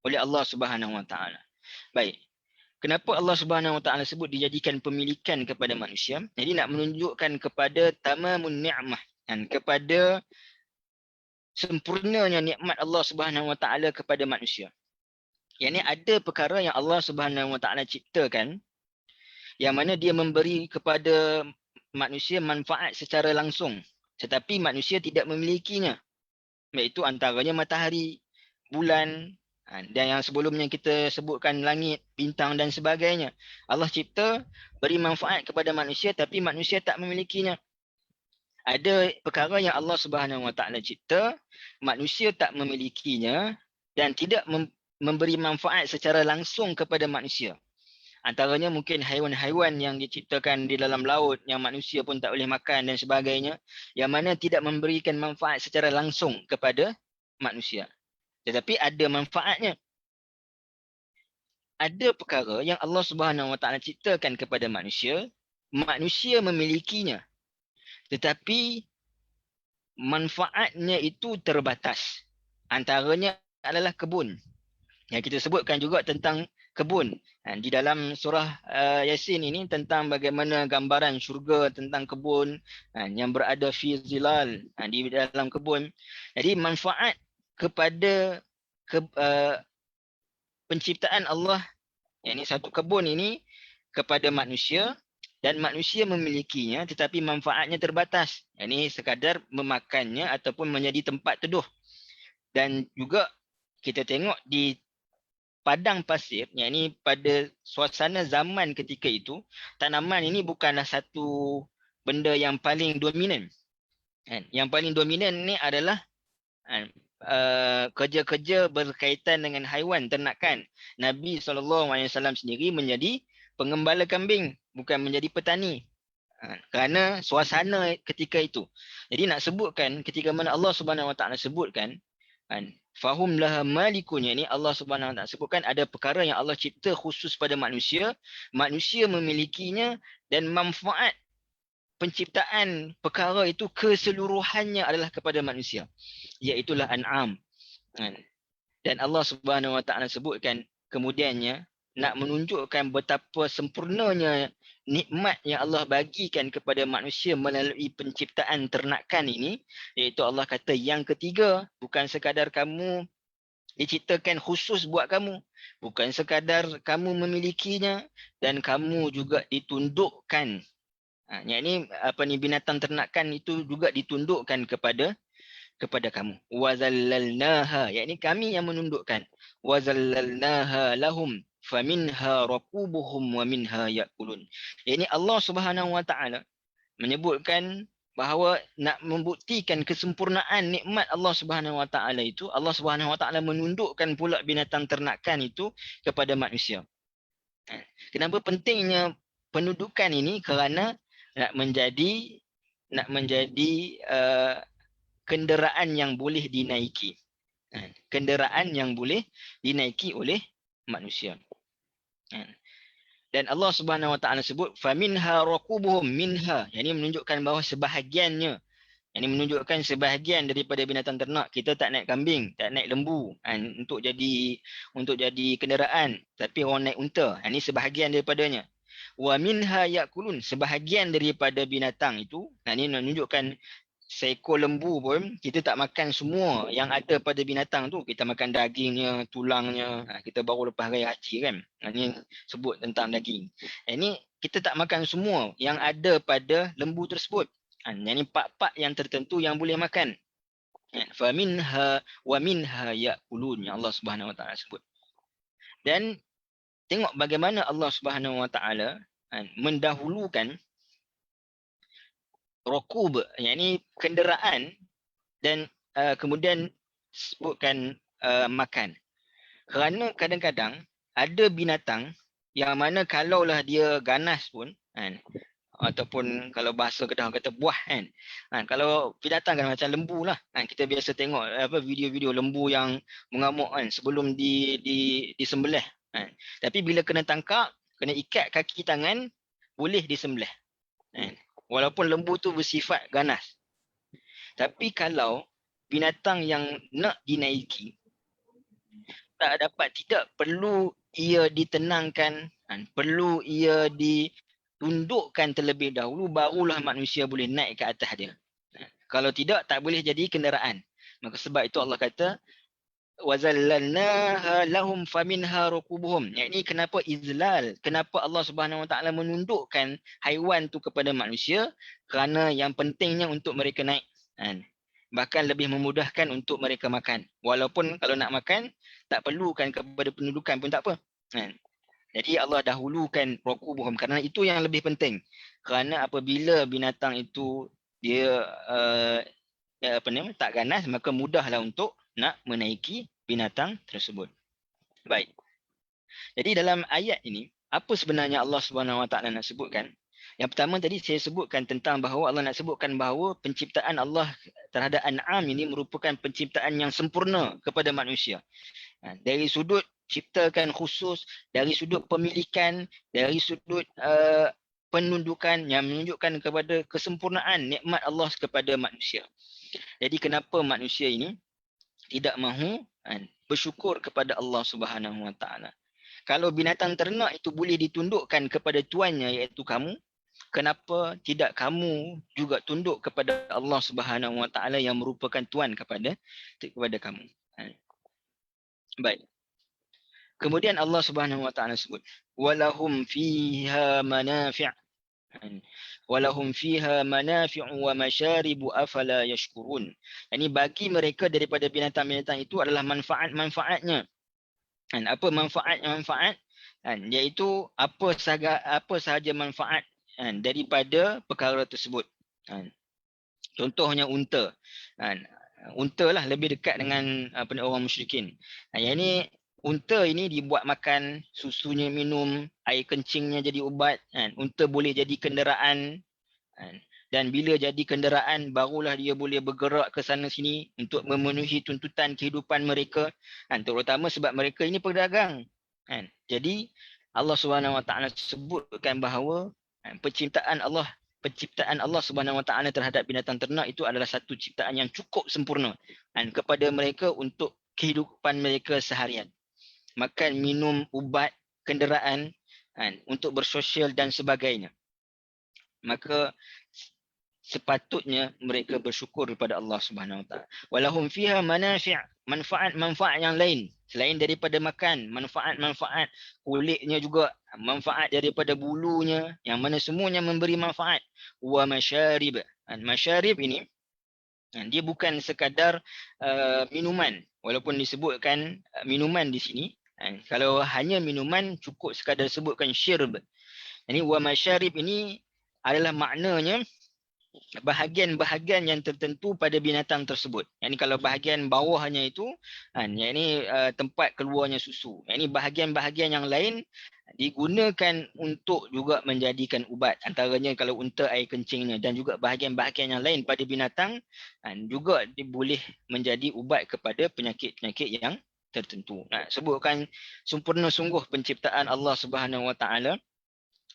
oleh Allah Subhanahu Wa Taala. Baik. Kenapa Allah Subhanahu Wa Taala sebut dijadikan pemilikan kepada manusia? Jadi nak menunjukkan kepada tamamun ni'mah, kepada sempurnanya nikmat Allah Subhanahu Wa Taala kepada manusia. Yang ni ada perkara yang Allah Subhanahu Wa Taala ciptakan yang mana dia memberi kepada manusia manfaat secara langsung, tetapi manusia tidak memilikinya. Iaitu antaranya matahari, bulan, dan yang sebelumnya kita sebutkan langit, bintang dan sebagainya. Allah cipta, beri manfaat kepada manusia tapi manusia tak memilikinya. Ada perkara yang Allah Subhanahu Wa Taala cipta, manusia tak memilikinya dan tidak memberi manfaat secara langsung kepada manusia. Antaranya mungkin haiwan-haiwan yang diciptakan di dalam laut yang manusia pun tak boleh makan dan sebagainya, yang mana tidak memberikan manfaat secara langsung kepada manusia. Tetapi ada manfaatnya. Ada perkara yang Allah Subhanahu Wa Taala ciptakan kepada manusia, manusia memilikinya. Tetapi manfaatnya itu terbatas. Antaranya adalah kebun. Yang kita sebutkan juga tentang kebun. Di dalam surah Yasin ini tentang bagaimana gambaran syurga tentang kebun yang berada fi zilal, di dalam kebun. Jadi manfaat kepada penciptaan Allah, yang ini satu kebun ini kepada manusia dan manusia memilikinya tetapi manfaatnya terbatas. Yang ini sekadar memakannya ataupun menjadi tempat teduh. Dan juga kita tengok di padang pasir, yang ini pada suasana zaman ketika itu, tanaman ini bukanlah satu benda yang paling dominan. Yang paling dominan ni adalah kerja-kerja berkaitan dengan haiwan ternakan. Nabi SAW sendiri menjadi pengembala kambing, bukan menjadi petani. Kerana suasana ketika itu. Jadi nak sebutkan ketika mana Allah Subhanahu Wa Taala sebutkan fahum laha malikun, ini Allah Subhanahu Wa Taala sebutkan ada perkara yang Allah cipta khusus pada manusia, manusia memilikinya dan manfaat penciptaan perkara itu keseluruhannya adalah kepada manusia, iaitulah an'am. Dan Allah Subhanahu Wa Taala sebutkan kemudiannya nak menunjukkan betapa sempurnanya nikmat yang Allah bagikan kepada manusia melalui penciptaan ternakan ini, iaitu Allah kata yang ketiga, bukan sekadar kamu diciptakan khusus buat kamu, bukan sekadar kamu memilikinya dan kamu juga ditundukkan. Yang ini binatang ternakan itu juga ditundukkan kepada kamu. Wazallalnaha, yakni kami yang menundukkan. Wazallalnaha lahum faminha raqubuhum wa minha ya'kulun. Ini Allah Subhanahu Wa Taala menyebutkan bahawa nak membuktikan kesempurnaan nikmat Allah Subhanahu Wa Taala itu, Allah Subhanahu Wa Taala menundukkan pula binatang ternakan itu kepada manusia. Kenapa pentingnya penundukan ini? Kerana nak menjadi kenderaan yang boleh dinaiki. Kenderaan yang boleh dinaiki oleh manusia. Dan Allah Subhanahu Wa Taala sebut faminha raqubuhum minha, yang ini menunjukkan bahawa sebahagiannya, yang ini menunjukkan sebahagian daripada binatang ternak. Kita tak naik kambing, tak naik lembu untuk jadi kenderaan, tapi orang naik unta. Ini sebahagian daripadanya. Wa minha ya'kulun, sebahagian daripada binatang itu. Ini menunjukkan seekor lembu pun kita tak makan semua yang ada pada binatang tu. Kita makan dagingnya, tulangnya. Kita baru lepas raya haji kan. Ini sebut tentang daging. Ini kita tak makan semua yang ada pada lembu tersebut. Yang ini part-part yang tertentu yang boleh makan. Faminha wa minha ya'kulun, yang Allah Subhanahu Wa Taala sebut. Dan tengok bagaimana Allah Subhanahu Wa Taala mendahulukan raqub, yang ini kenderaan, dan kemudian sebutkan makan. Kerana kadang-kadang ada binatang yang mana kalaulah dia ganas pun, ataupun kalau bahasa Kedah kata buah kan. Kalau binatang kan macam lembu lah. Kita biasa tengok video-video lembu yang mengamuk kan sebelum disembelih. Tapi bila kena tangkap, kena ikat kaki tangan, boleh disembelih. Walaupun lembu tu bersifat ganas. Tapi kalau binatang yang nak dinaiki, tidak perlu ia ditenangkan, perlu ia ditundukkan terlebih dahulu, barulah manusia boleh naik ke atas dia. Kalau tidak, tak boleh jadi kenderaan. Maka sebab itu Allah kata wazallalnaha lahum faminha rukubuhum. Yang ini kenapa izlal? Kenapa Allah Subhanahu Wa Taala menundukkan haiwan tu kepada manusia? Kerana yang pentingnya untuk mereka naik. Kan? Bahkan lebih memudahkan untuk mereka makan. Walaupun kalau nak makan tak perlukan kepada pendudukan pun tak apa. Kan? Jadi Allah dahulukan rukubuhum kerana itu yang lebih penting. Kerana apabila binatang itu dia tak ganas, maka mudahlah untuk nak menaiki binatang tersebut. Baik. Jadi dalam ayat ini, apa sebenarnya Allah Subhanahu Wa Taala nak sebutkan? Yang pertama tadi saya sebutkan tentang bahawa Allah nak sebutkan bahawa penciptaan Allah terhadap an'am ini merupakan penciptaan yang sempurna kepada manusia. Dari sudut ciptakan khusus, dari sudut pemilikan, dari sudut penundukan yang menunjukkan kepada kesempurnaan nikmat Allah kepada manusia. Jadi kenapa manusia ini tidak mahu bersyukur kepada Allah Subhanahu Wa Taala? Kalau binatang ternak itu boleh ditundukkan kepada tuannya iaitu kamu, kenapa tidak kamu juga tunduk kepada Allah Subhanahu Wa Taala yang merupakan tuan kepada kamu? Baik. Kemudian Allah Subhanahu Wa Taala sebut walahum fiha manafi'. Walahum fiha manafi'u wa masyaribu afala yashkurun. Ini bagi mereka daripada binatang-binatang itu adalah manfaat-manfaatnya. Apa manfaat-manfaat? Iaitu apa sahaja manfaat daripada perkara tersebut. Contohnya unta. Unta lah lebih dekat dengan orang musyrikin. Yang ini unta ini dibuat makan, susunya minum, air kencingnya jadi ubat. Unta boleh jadi kenderaan. Dan bila jadi kenderaan, barulah dia boleh bergerak ke sana sini untuk memenuhi tuntutan kehidupan mereka. Terutama sebab mereka ini pedagang. Jadi Allah Subhanahu Wa Taala sebutkan bahawa penciptaan Allah Subhanahu Wa Taala terhadap binatang ternak itu adalah satu ciptaan yang cukup sempurna kepada mereka untuk kehidupan mereka seharian. Makan, minum, ubat, kenderaan, untuk bersosial dan sebagainya. Maka sepatutnya mereka bersyukur kepada Allah Subhanahu Wa Taala. Walahum fiha manafi', manfaat-manfaat yang lain selain daripada makan, manfaat-manfaat kulitnya juga, manfaat daripada bulunya, yang mana semuanya memberi manfaat. Wa masyarib. Masyarib ini dia bukan sekadar minuman, walaupun disebutkan minuman di sini. Kalau hanya minuman cukup sekadar sebutkan syirb. Ini wa masyarib ini adalah maknanya bahagian-bahagian yang tertentu pada binatang tersebut. Yang ni kalau bahagian bawahnya itu, yang ni tempat keluarnya susu. Yang ni bahagian-bahagian yang lain digunakan untuk juga menjadikan ubat. Antaranya kalau unta air kencingnya, dan juga bahagian-bahagian yang lain pada binatang juga boleh menjadi ubat kepada penyakit-penyakit yang tertentu. Sebutkan sempurna sungguh penciptaan Allah Subhanahu Wa Taala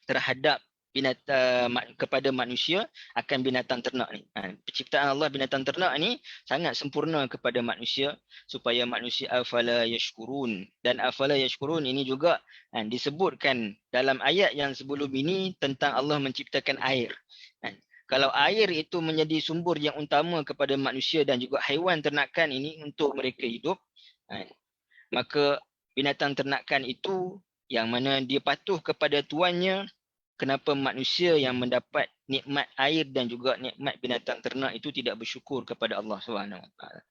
terhadap kepada manusia akan binatang ternak ni. Penciptaan Allah binatang ternak ni sangat sempurna kepada manusia supaya manusia afala yashkurun. Dan afala yashkurun ini juga disebutkan dalam ayat yang sebelum ini tentang Allah menciptakan air. Kalau air itu menjadi sumber yang utama kepada manusia dan juga haiwan ternakan ini untuk mereka hidup, maka binatang ternakan itu yang mana dia patuh kepada tuannya. Kenapa manusia yang mendapat nikmat air dan juga nikmat binatang ternak itu tidak bersyukur kepada Allah Subhanahu Wa Taala?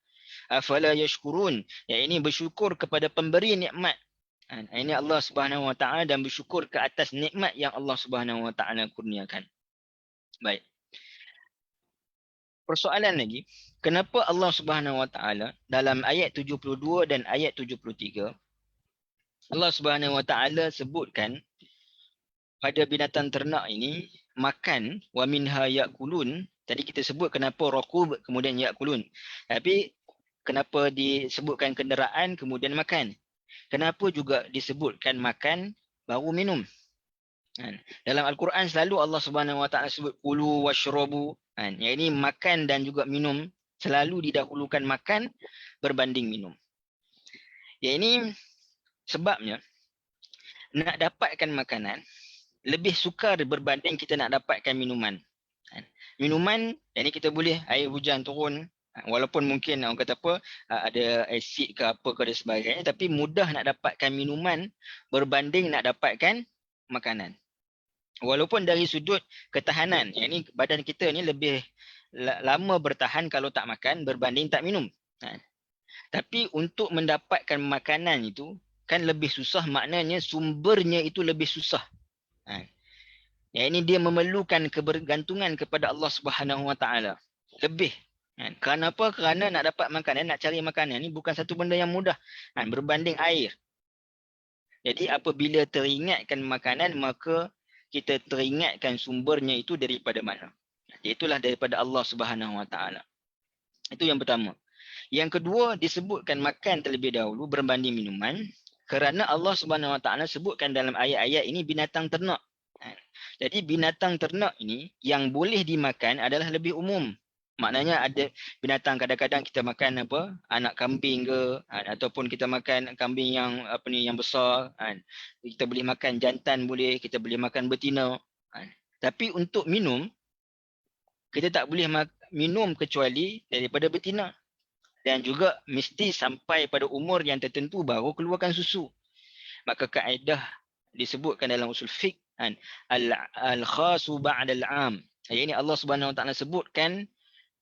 Afala yashkurun. Yang ini bersyukur kepada pemberi nikmat. Ini Allah Subhanahu Wa Taala dan bersyukur ke atas nikmat yang Allah Subhanahu Wa Taala kurniakan. Baik. Persoalan lagi, kenapa Allah Subhanahu Wa Taala dalam ayat 72 dan ayat 73 Allah Subhanahu Wa Taala sebutkan pada binatang ternak ini makan wa minha yakulun. Tadi kita sebut kenapa raqub kemudian yakulun. Tapi kenapa disebutkan kenderaan kemudian makan? Kenapa juga disebutkan makan baru minum? Dalam Al-Quran selalu Allah Subhanahu Wa Taala sebut kulu washrabu. Yang ini makan dan juga minum, selalu didahulukan makan berbanding minum. Yang ini sebabnya nak dapatkan makanan lebih sukar berbanding kita nak dapatkan minuman. Minuman, yang ni kita boleh air hujan turun, Walaupun mungkin orang kata apa, ada asid ke apa ke dan sebagainya, tapi mudah nak dapatkan minuman berbanding nak dapatkan makanan. Walaupun dari sudut ketahanan, yang ni badan kita ni lebih lama bertahan kalau tak makan berbanding tak minum. Tapi untuk mendapatkan makanan itu kan lebih susah, maknanya sumbernya itu lebih susah. Yang ini dia memerlukan kebergantungan kepada Allah Subhanahu Wa Taala lebih. Kerana apa? Kerana nak dapat makanan, nak cari makanan ni bukan satu benda yang mudah berbanding air. Jadi apabila teringatkan makanan, maka kita teringatkan sumbernya itu daripada mana? Itulah daripada Allah Subhanahu Wa Taala. Itu yang pertama. Yang kedua, disebutkan makan terlebih dahulu berbanding minuman kerana Allah Subhanahu Wa Taala sebutkan dalam ayat-ayat ini binatang ternak. Jadi binatang ternak ini yang boleh dimakan adalah lebih umum. Maknanya ada binatang, kadang-kadang kita makan apa, anak kambing ke, ataupun kita makan kambing yang apa ni, yang besar. Kita boleh makan jantan, boleh kita boleh makan betina. Tapi untuk minum, kita tak boleh minum kecuali daripada betina. Dan juga mesti sampai pada umur yang tertentu baru keluarkan susu. Maka kaedah disebutkan dalam usul fiqh, al-khasu ba'dal 'am. Ini Allah Subhanahu Wa Taala sebutkan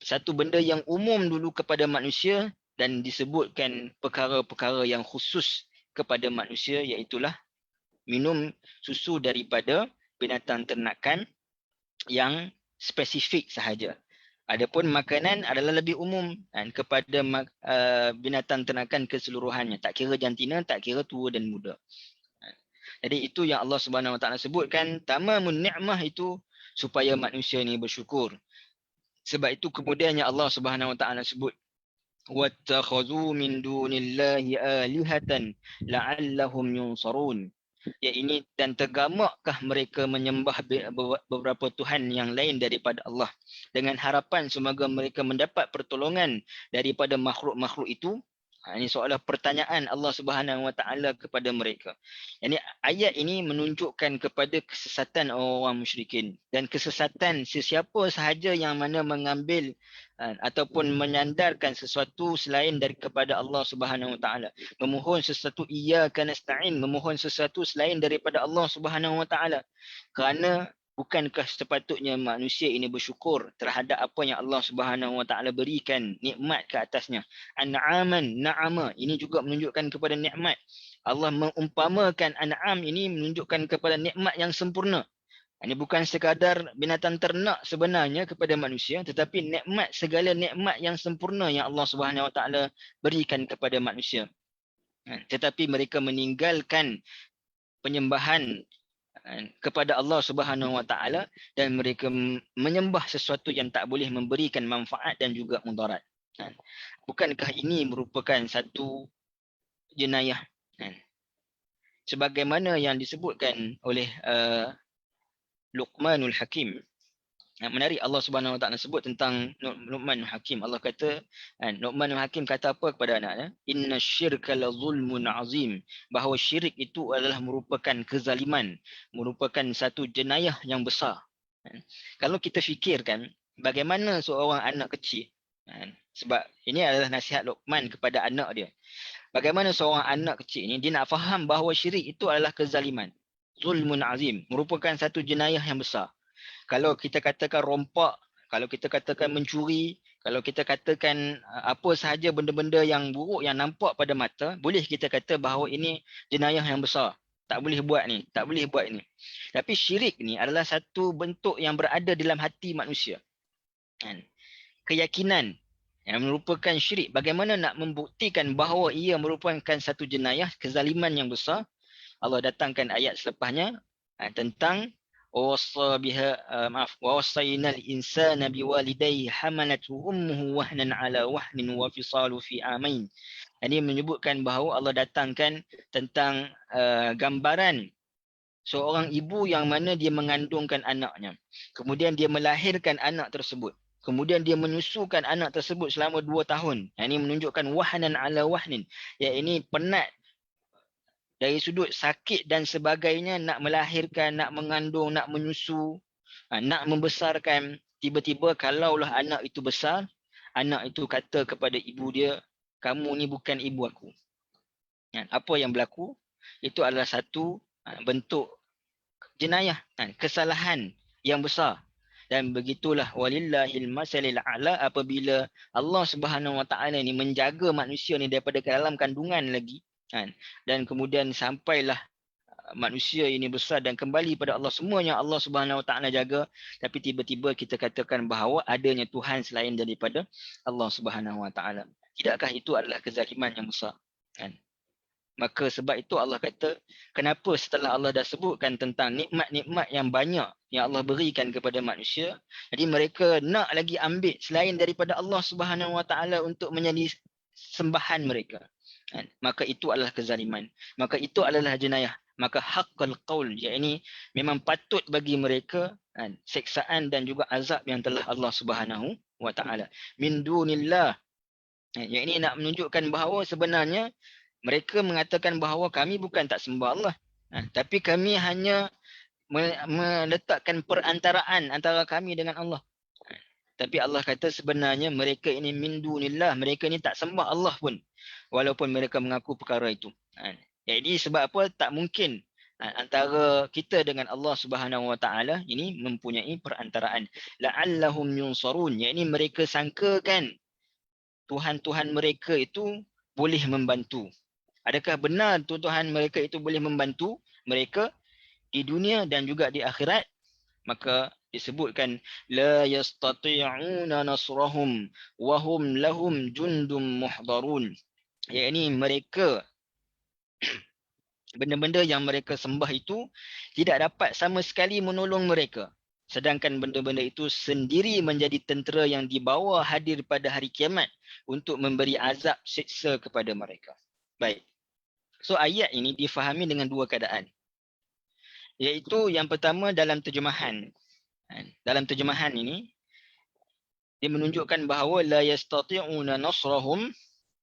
satu benda yang umum dulu kepada manusia dan disebutkan perkara-perkara yang khusus kepada manusia, iaitulah minum susu daripada binatang ternakan yang spesifik sahaja. Adapun makanan adalah lebih umum kepada binatang ternakan keseluruhannya, tak kira jantina, tak kira tua dan muda. Jadi itu yang Allah Subhanahu Wa Taala sebutkan, tamamun ni'mah itu supaya manusia ini bersyukur. Sebab itu kemudiannya Allah Subhanahu Wa Taala sebut, wattakhadhu min dunillahi alihatan la'allahum yunsarun. Ya ini, dan tergamakkah mereka menyembah beberapa Tuhan yang lain daripada Allah dengan harapan semoga mereka mendapat pertolongan daripada makhluk-makhluk itu. Ini seolah pertanyaan Allah Subhanahu Wa Taala kepada mereka. Yani ayat ini menunjukkan kepada kesesatan orang musyrikin dan kesesatan sesiapa sahaja yang mana mengambil ataupun menyandarkan sesuatu selain daripada Allah Subhanahu Wa Taala, memohon sesuatu iyyaka nasta'in, memohon sesuatu selain daripada Allah Subhanahu Wa Taala. Kerana bukankah sepatutnya manusia ini bersyukur terhadap apa yang Allah Subhanahu Wa Taala berikan nikmat ke atasnya? An'aman, na'ama, ini juga menunjukkan kepada nikmat. Allah mengumpamakan an'am ini menunjukkan kepada nikmat yang sempurna. Ini bukan sekadar binatang ternak sebenarnya kepada manusia, tetapi nikmat, segala nikmat yang sempurna yang Allah Subhanahu Wa Taala berikan kepada manusia. Tetapi mereka meninggalkan penyembahan kepada Allah Subhanahu Wa Taala dan mereka menyembah sesuatu yang tak boleh memberikan manfaat dan juga mudarat. Bukankah ini merupakan satu jenayah? Sebagaimana yang disebutkan oleh Luqmanul Hakim. Menarik, Allah Subhanahu Wa Taala sebut tentang Luqmanul Hakim. Allah kata, Luqmanul Hakim kata apa kepada anaknya? Inna syirka la zulmun azim. Bahawa syirik itu adalah merupakan kezaliman, merupakan satu jenayah yang besar. Kalau kita fikirkan bagaimana seorang anak kecil, sebab ini adalah nasihat Luqman kepada anak dia. Bagaimana seorang anak kecil ini dia nak faham bahawa syirik itu adalah kezaliman. Zulmun azim, merupakan satu jenayah yang besar. Kalau kita katakan rompak, kalau kita katakan mencuri, kalau kita katakan apa sahaja benda-benda yang buruk yang nampak pada mata, boleh kita kata bahawa ini jenayah yang besar. Tak boleh buat ni, tak boleh buat ni. Tapi syirik ni adalah satu bentuk yang berada dalam hati manusia. Keyakinan yang merupakan syirik. Bagaimana nak membuktikan bahawa ia merupakan satu jenayah, kezaliman yang besar? Allah datangkan ayat selepasnya tentang wasainal insana biwalidayhi hamalathu ummuhu wahnan ala wahnin wa fisalu fi amain. Ini menyebutkan bahawa Allah datangkan tentang gambaran seorang ibu yang mana dia mengandungkan anaknya. Kemudian dia melahirkan anak tersebut. Kemudian dia menyusukan anak tersebut selama 2 tahun. Ini menunjukkan wahnan ala wahnin. Ya, ini penat dari sudut sakit dan sebagainya, nak melahirkan, nak mengandung, nak menyusu, nak membesarkan. Tiba-tiba kalaulah anak itu besar, anak itu kata kepada ibu dia, kamu ni bukan ibu aku. Apa yang berlaku? Itu adalah satu bentuk jenayah, kesalahan yang besar. Dan begitulah walillahil masalil a'la, apabila Allah Subhanahu Wa Taala ni menjaga manusia ni daripada ke dalam kandungan lagi, dan kemudian sampailah manusia ini besar dan kembali pada Allah, semuanya Allah Subhanahu Wa Taala jaga, tapi tiba-tiba kita katakan bahawa adanya Tuhan selain daripada Allah Subhanahu Wa Taala. Tidakkah itu adalah kezaliman yang besar? Maka sebab itu Allah kata, kenapa setelah Allah dah sebutkan tentang nikmat-nikmat yang banyak yang Allah berikan kepada manusia, jadi mereka nak lagi ambil selain daripada Allah Subhanahu Wa Taala untuk menjadi sembahan mereka. Maka itu adalah kezaliman. Maka itu adalah jenayah. Maka haqqal qaul, yakni memang patut bagi mereka seksaan dan juga azab yang telah Allah Subhanahu Wa Taala. Min dunillah. Yakni nak menunjukkan bahawa sebenarnya mereka mengatakan bahawa kami bukan tak sembah Allah, tapi kami hanya meletakkan perantaraan antara kami dengan Allah. Tapi Allah kata sebenarnya mereka ini min dunillah, mereka ini tak sembah Allah pun, walaupun mereka mengaku perkara itu. Jadi sebab apa? Tak mungkin antara kita dengan Allah Subhanahu Wa Taala ini mempunyai perantaraan. La'allahum yunsarun, yakni mereka sangkakan Tuhan-Tuhan mereka itu boleh membantu. Adakah benar Tuhan mereka itu boleh membantu mereka di dunia dan juga di akhirat? Maka disebutkan la yastati'una nasrahum wa hum lahum jundum muhdarun. Yakni mereka benda-benda yang mereka sembah itu tidak dapat sama sekali menolong mereka. Sedangkan benda-benda itu sendiri menjadi tentera yang dibawa hadir pada hari kiamat untuk memberi azab siksa kepada mereka. Baik. So ayat ini difahami dengan dua keadaan. Iaitu yang pertama dalam terjemahan. Dalam terjemahan ini dia menunjukkan bahawa la yastati'una nasrahum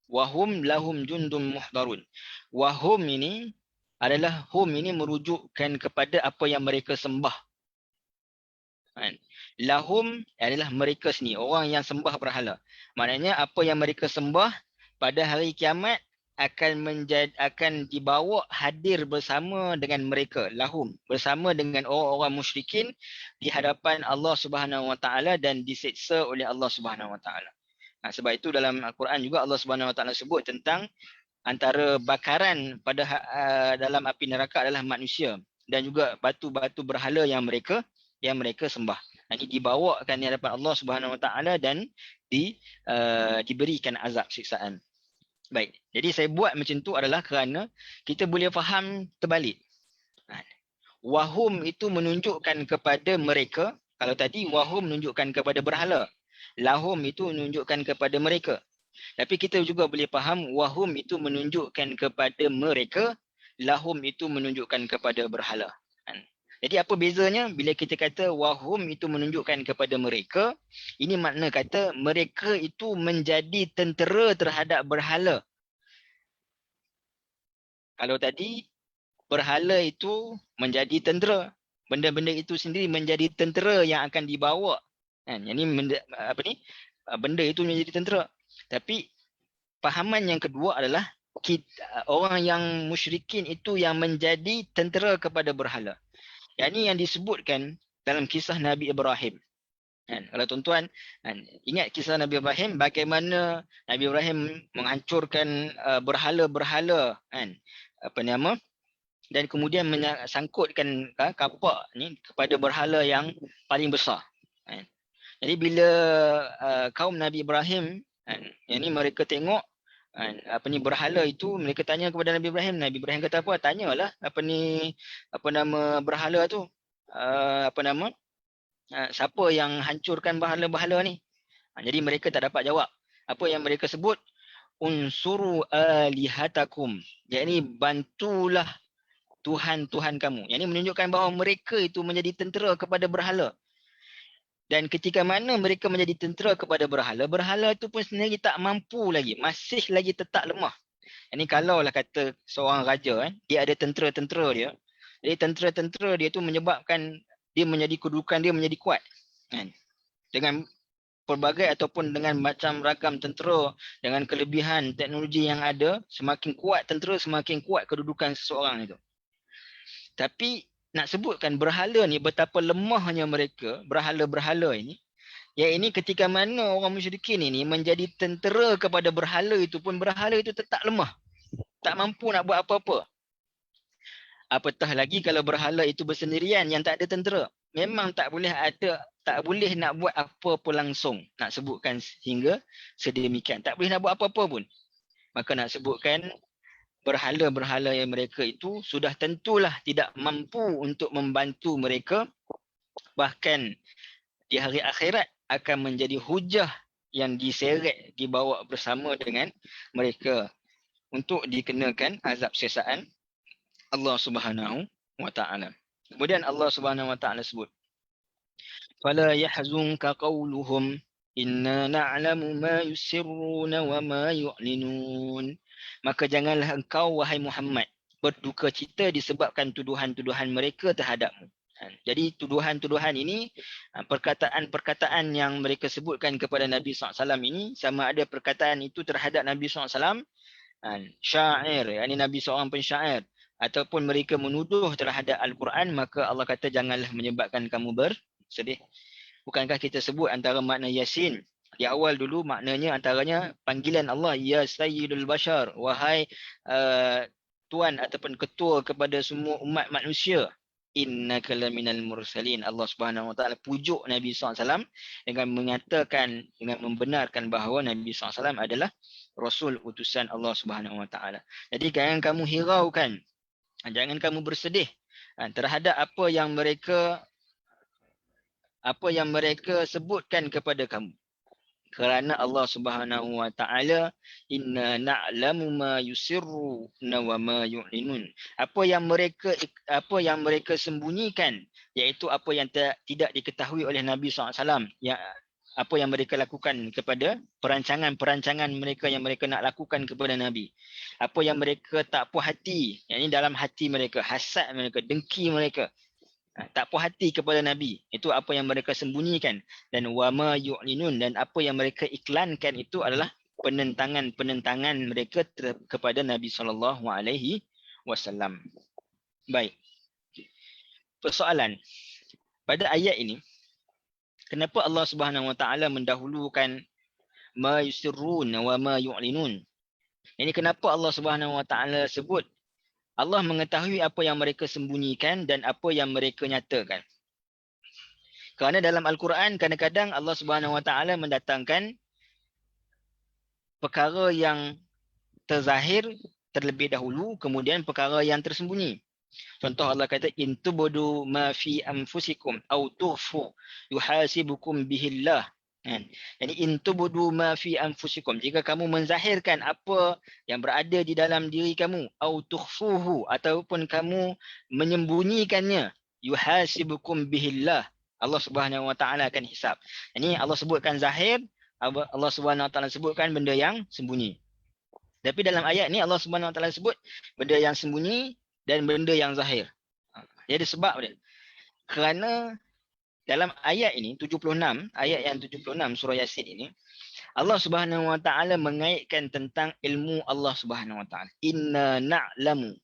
wa hum lahum jundum muhdarun. Wa hum ini adalah hum ini merujukkan kepada apa yang mereka sembah. Lahum adalah mereka sendiri, orang yang sembah berhala. Maknanya apa yang mereka sembah pada hari kiamat akan dibawa hadir bersama dengan mereka, lahum, bersama dengan orang-orang musyrikin di hadapan Allah Subhanahu Wa Taala dan diseksa oleh Allah Subhanahu Wa Taala. Sebab itu dalam Al-Quran juga Allah Subhanahu Wa Taala sebut tentang antara bakaran pada dalam api neraka adalah manusia dan juga batu-batu berhala yang mereka sembah. Nanti dibawakan di hadapan Allah Subhanahu Wa Taala dan diberikan azab siksaan. Baik, jadi saya buat macam tu adalah kerana kita boleh faham terbalik. Wahum itu menunjukkan kepada mereka, kalau tadi wahum menunjukkan kepada berhala. Lahum itu menunjukkan kepada mereka. Tapi kita juga boleh faham wahum itu menunjukkan kepada mereka, lahum itu menunjukkan kepada berhala. Jadi apa bezanya bila kita kata wahum itu menunjukkan kepada mereka, ini makna kata mereka itu menjadi tentera terhadap berhala. Kalau tadi berhala itu menjadi tentera, benda-benda itu sendiri menjadi tentera yang akan dibawa. Ini benda itu menjadi tentera. Tapi fahaman yang kedua adalah orang yang musyrikin itu yang menjadi tentera kepada berhala. Yang disebutkan dalam kisah Nabi Ibrahim. Kalau tuan-tuan ingat kisah Nabi Ibrahim, bagaimana Nabi Ibrahim menghancurkan berhala-berhala dan kemudian sangkutkan kapak ni kepada berhala yang paling besar. Jadi bila kaum Nabi Ibrahim mereka tengok berhala itu, mereka tanya kepada Nabi Ibrahim. Nabi Ibrahim kata apa? Tanyalah berhala tu. Siapa yang hancurkan berhala-berhala ni? Jadi mereka tak dapat jawab. Apa yang mereka sebut? Unsuru alihatakum. Jadi bantulah Tuhan-Tuhan kamu. Yang ini menunjukkan bahawa mereka itu menjadi tentera kepada berhala. Dan ketika mana mereka menjadi tentera kepada berhala, berhala itu pun sendiri tak mampu lagi, masih lagi tetap lemah. Ini kalaulah kata seorang raja, dia ada tentera-tentera dia. Jadi tentera-tentera dia tu menyebabkan dia menjadi kedudukan dia menjadi kuat. Dengan pelbagai ataupun dengan macam ragam tentera, dengan kelebihan teknologi yang ada, semakin kuat tentera, semakin kuat kedudukan seseorang itu. Tapi nak sebutkan berhala ni betapa lemahnya mereka, berhala-berhala ini. Yang ini ketika mana orang musyrikin ini menjadi tentera kepada berhala itu pun, berhala itu tetap lemah. Tak mampu nak buat apa-apa. Apatah lagi kalau berhala itu bersendirian yang tak ada tentera. Memang tak boleh nak buat apa-apa langsung. Nak sebutkan hingga sedemikian. Tak boleh nak buat apa-apa pun. Maka nak sebutkan berhala-berhala yang mereka itu sudah tentulah tidak mampu untuk membantu mereka. Bahkan di hari akhirat akan menjadi hujah yang diseret, dibawa bersama dengan mereka untuk dikenakan azab sesaan Allah Subhanahu wa ta'ala. Kemudian Allah Subhanahu wa ta'ala sebut, "Fala yahzunka qawluhum inna na'lamu ma yusirruna wa ma yu'linun." Maka janganlah engkau wahai Muhammad berduka cita disebabkan tuduhan-tuduhan mereka terhadapmu. Jadi tuduhan-tuduhan ini, perkataan-perkataan yang mereka sebutkan kepada Nabi SAW ini, sama ada perkataan itu terhadap Nabi SAW, syair, yakni Nabi seorang pensyair, ataupun mereka menuduh terhadap Al-Quran, maka Allah kata janganlah menyebabkan kamu bersedih. Bukankah kita sebut antara makna Yasin? Di awal dulu maknanya antaranya panggilan Allah, Ya Sayyidul Bashar, wahai Tuan ataupun ketua kepada semua umat manusia. Innaka laminal mursalin. Allah Subhanahu wa taala pujuk Nabi SAW dengan mengatakan, dengan membenarkan bahawa Nabi SAW adalah Rasul utusan Allah Subhanahu wa taala. Jadi jangan kamu hiraukan, jangan kamu bersedih terhadap apa yang mereka sebutkan kepada kamu. Kerana Allah Subhanahu wa taala, inna na'lamu ma yusirruna wa ma yu'linun. Apa yang mereka sembunyikan, iaitu apa yang tidak diketahui oleh Nabi SAW, apa yang mereka lakukan kepada perancangan-perancangan mereka yang mereka nak lakukan kepada Nabi. Apa yang mereka tak puas hati, yakni dalam hati mereka, hasad mereka, dengki mereka, tak puas hati kepada Nabi, itu apa yang mereka sembunyikan. Dan wama yu'linun, dan apa yang mereka iklankan itu adalah penentangan mereka kepada Nabi SAW. Baik. Persoalan pada ayat ini, kenapa Allah Subhanahu wa taala mendahulukan ma yusirrun wa ma yu'linun? Ini kenapa Allah Subhanahu wa taala sebut Allah mengetahui apa yang mereka sembunyikan dan apa yang mereka nyatakan. Kerana dalam Al-Quran kadang-kadang Allah Subhanahu wa taala mendatangkan perkara yang terzahir terlebih dahulu, kemudian perkara yang tersembunyi. Contoh Allah kata, in tubdu ma fi anfusikum aw tukhfu yuhasibukum bihillah. Jadi in tubdu ma fi anfusikum, jika kamu menzahirkan apa yang berada di dalam diri kamu, au tukhfuhu, ataupun kamu menyembunyikannya, yuhasibukum bihillah, Allah Subhanahu wa taala akan hisab. Ini Allah sebutkan zahir, Allah Subhanahu wa taala sebutkan benda yang sembunyi. Tapi dalam ayat ni Allah Subhanahu wa taala sebut benda yang sembunyi dan benda yang zahir. Jadi sebab dia, kerana dalam ayat ini 76, ayat yang 76 surah Yasin ini, Allah Subhanahu wa taala mengaitkan tentang ilmu Allah Subhanahu wa taala. Inna na'lamu,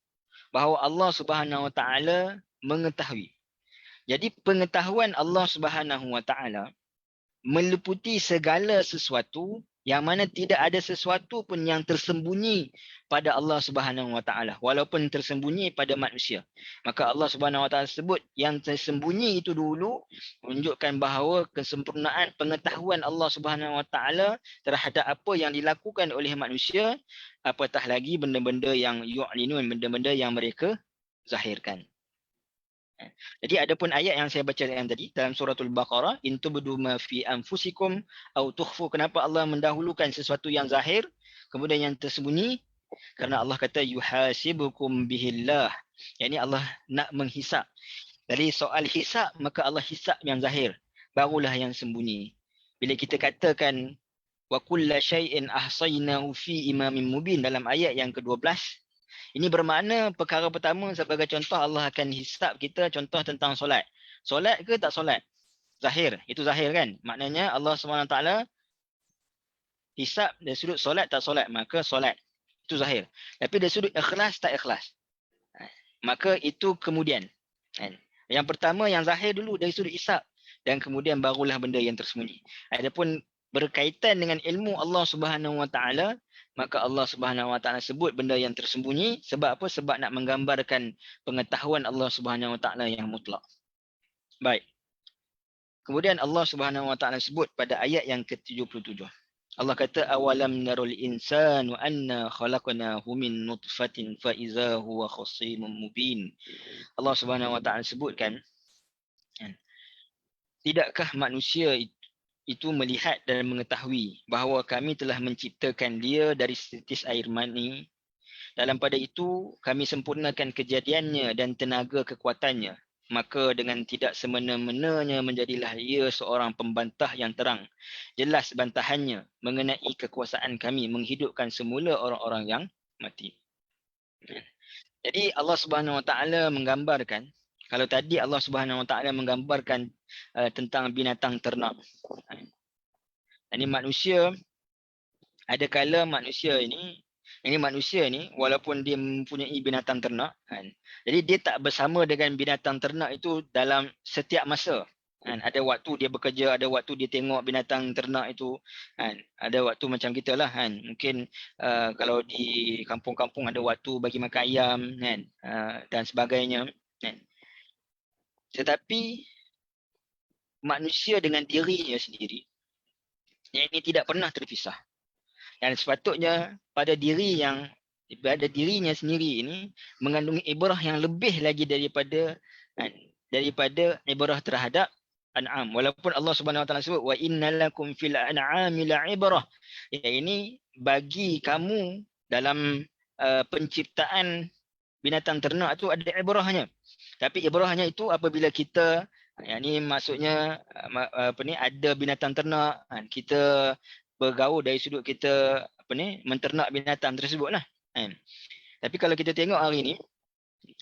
bahawa Allah Subhanahu wa taala mengetahui. Jadi pengetahuan Allah Subhanahu wa taala meliputi segala sesuatu, yang mana tidak ada sesuatu pun yang tersembunyi pada Allah Subhanahu wa taala, walaupun tersembunyi pada manusia. Maka Allah Subhanahu wa taala sebut yang tersembunyi itu dulu, menunjukkan bahawa kesempurnaan pengetahuan Allah Subhanahu wa taala terhadap apa yang dilakukan oleh manusia, apatah lagi benda-benda yang yu'linun, benda-benda yang mereka zahirkan. Jadi adapun ayat yang saya baca yang tadi dalam suratul Baqarah, in tubdu ma fi anfusikum au tukhfu, kenapa Allah mendahulukan sesuatu yang zahir kemudian yang tersembunyi? Kerana Allah kata yuhasibukum bihillah, yakni Allah nak menghisap. Dari soal hisap, maka Allah hisap yang zahir, barulah yang sembunyi. Bila kita katakan wa kulla syai'in ahsaynahu fi imamin mubin dalam ayat yang ke-12, ini bermakna perkara pertama, sebagai contoh Allah akan hisap kita, contoh tentang solat. Solat ke tak solat? zahir. Itu zahir kan? Maknanya Allah SWT hisab dari sudut solat tak solat, maka solat. Itu zahir. Tapi dari sudut ikhlas tak ikhlas, maka itu kemudian. Yang pertama yang zahir dulu dari sudut hisab, dan kemudian barulah benda yang tersembunyi. Adapun berkaitan dengan ilmu Allah Subhanahu Wa Taala, maka Allah Subhanahu Wa Taala sebut benda yang tersembunyi. Sebab apa? Sebab nak menggambarkan pengetahuan Allah Subhanahu Wa Taala yang mutlak. Baik. Kemudian Allah Subhanahu Wa Taala sebut pada ayat yang ke-77. Allah kata awalam narul insanu anna khalaqnahu min nutfatin fa iza huwa khasimun mubin. Allah Subhanahu Wa Taala sebutkan, tidakkah manusia itu melihat dan mengetahui bahawa kami telah menciptakan dia dari setitis air mani. Dalam pada itu kami sempurnakan kejadiannya dan tenaga kekuatannya. Maka dengan tidak semena-menanya menjadilah ia seorang pembantah yang terang. Jelas bantahannya mengenai kekuasaan kami menghidupkan semula orang-orang yang mati. Jadi Allah Subhanahu Wa Taala menggambarkan, kalau tadi Allah Subhanahu Wa Taala menggambarkan tentang binatang ternak. Ini manusia, ada kala manusia ini walaupun dia mempunyai binatang ternak, jadi dia tak bersama dengan binatang ternak itu dalam setiap masa. Ada waktu dia bekerja, ada waktu dia tengok binatang ternak itu, ada waktu macam kita lah. Mungkin kalau di kampung-kampung ada waktu bagi makan ayam dan sebagainya. Tetapi manusia dengan dirinya sendiri, yang ini tidak pernah terpisah. Dan sepatutnya pada dirinya sendiri ini mengandungi ibrah yang lebih lagi daripada ibrah terhadap an'am. Walaupun Allah Subhanahu Wa Taala sebut wa innalakum fil an'ami la'ibrah. Ini bagi kamu dalam penciptaan binatang ternak itu ada ibrahnya. Tapi ibrahnya itu apabila kita, ini maksudnya ada binatang ternak, kita bergaul dari sudut kita menternak binatang tersebut lah. Tapi kalau kita tengok hari ni,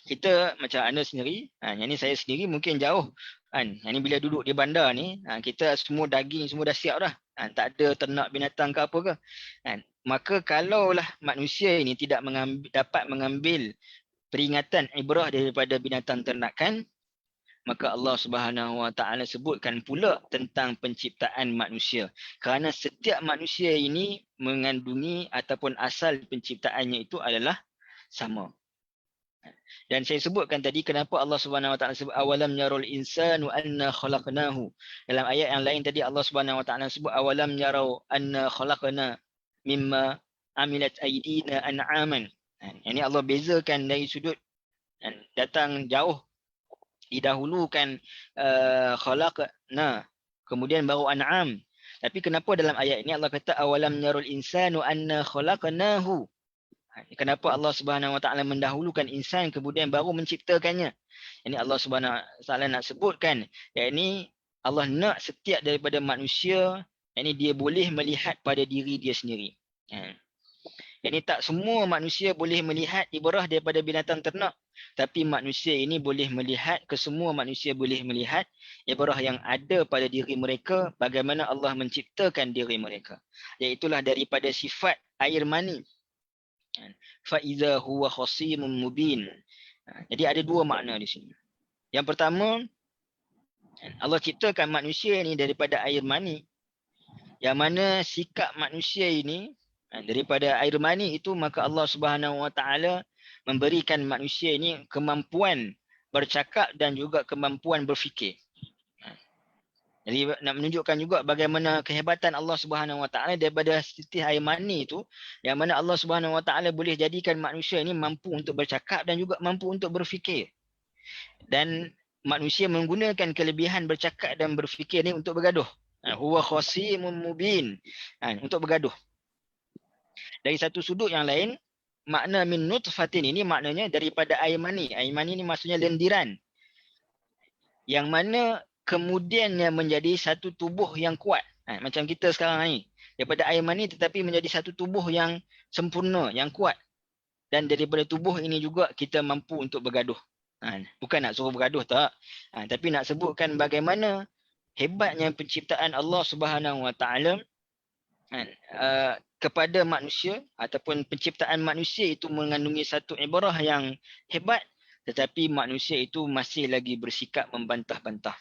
kita macam anda sendiri, yang ni saya sendiri mungkin jauh. Yang ni bila duduk di bandar ni, kita semua daging semua dah siap dah. Tak ada ternak binatang ke apa ke. Maka kalaulah manusia ini tidak dapat mengambil peringatan ibrah daripada binatang ternakan, maka Allah Subhanahu Wa Taala sebutkan pula tentang penciptaan manusia. Kerana setiap manusia ini mengandungi ataupun asal penciptaannya itu adalah sama. Dan saya sebutkan tadi kenapa Allah Subhanahu Wa Taala sebut awalam yarul insanu anna khalaqnahu. Dalam ayat yang lain tadi Allah Subhanahu Wa Taala sebut awalam yarau anna khalaqna mimma amilat aydina an'aman. Ini Allah bezakan dari sudut datang jauh, didahulukan khalaqna, kemudian baru an'am. Tapi kenapa dalam ayat ini Allah kata awalam yarul insanu anna khalaqnahu? Kenapa Allah Subhanahu Wa Taala mendahulukan insan kemudian baru menciptakannya? Ini Allah Subhanahu Wa Taala nak sebutkan, yakni Allah nak setiap daripada manusia, yakni dia boleh melihat pada diri dia sendiri. Yakni tak semua manusia boleh melihat ibrah daripada binatang ternak, tapi manusia ini boleh melihat, kesemua manusia boleh melihat ibrah yang ada pada diri mereka, bagaimana Allah menciptakan diri mereka. Iaitulah daripada sifat air mani. Fa iza huwa khasimun mubin. Jadi ada dua makna di sini. Yang pertama, Allah ciptakan manusia ini daripada air mani, yang mana sikap manusia ini daripada air mani itu, maka Allah Subhanahu Wa Taala memberikan manusia ini kemampuan bercakap dan juga kemampuan berfikir. Jadi nak menunjukkan juga bagaimana kehebatan Allah Subhanahu Wa Taala daripada setitik air mani itu, yang mana Allah Subhanahu Wa Taala boleh jadikan manusia ini mampu untuk bercakap dan juga mampu untuk berfikir. Dan manusia menggunakan kelebihan bercakap dan berfikir ini untuk bergaduh. Huwa khasimun mubin. Untuk bergaduh. Dari satu sudut yang lain, makna min nutfatin ini maknanya daripada air mani. Air mani ini maksudnya lendiran, yang mana kemudiannya menjadi satu tubuh yang kuat. Macam kita sekarang ni, daripada air mani tetapi menjadi satu tubuh yang sempurna, yang kuat. Dan daripada tubuh ini juga kita mampu untuk bergaduh. Bukan nak suruh bergaduh tak, tapi nak sebutkan bagaimana hebatnya penciptaan Allah Subhanahu Wa Taala kepada manusia, ataupun penciptaan manusia itu mengandungi satu ibarah yang hebat, tetapi manusia itu masih lagi bersikap membantah-bantah.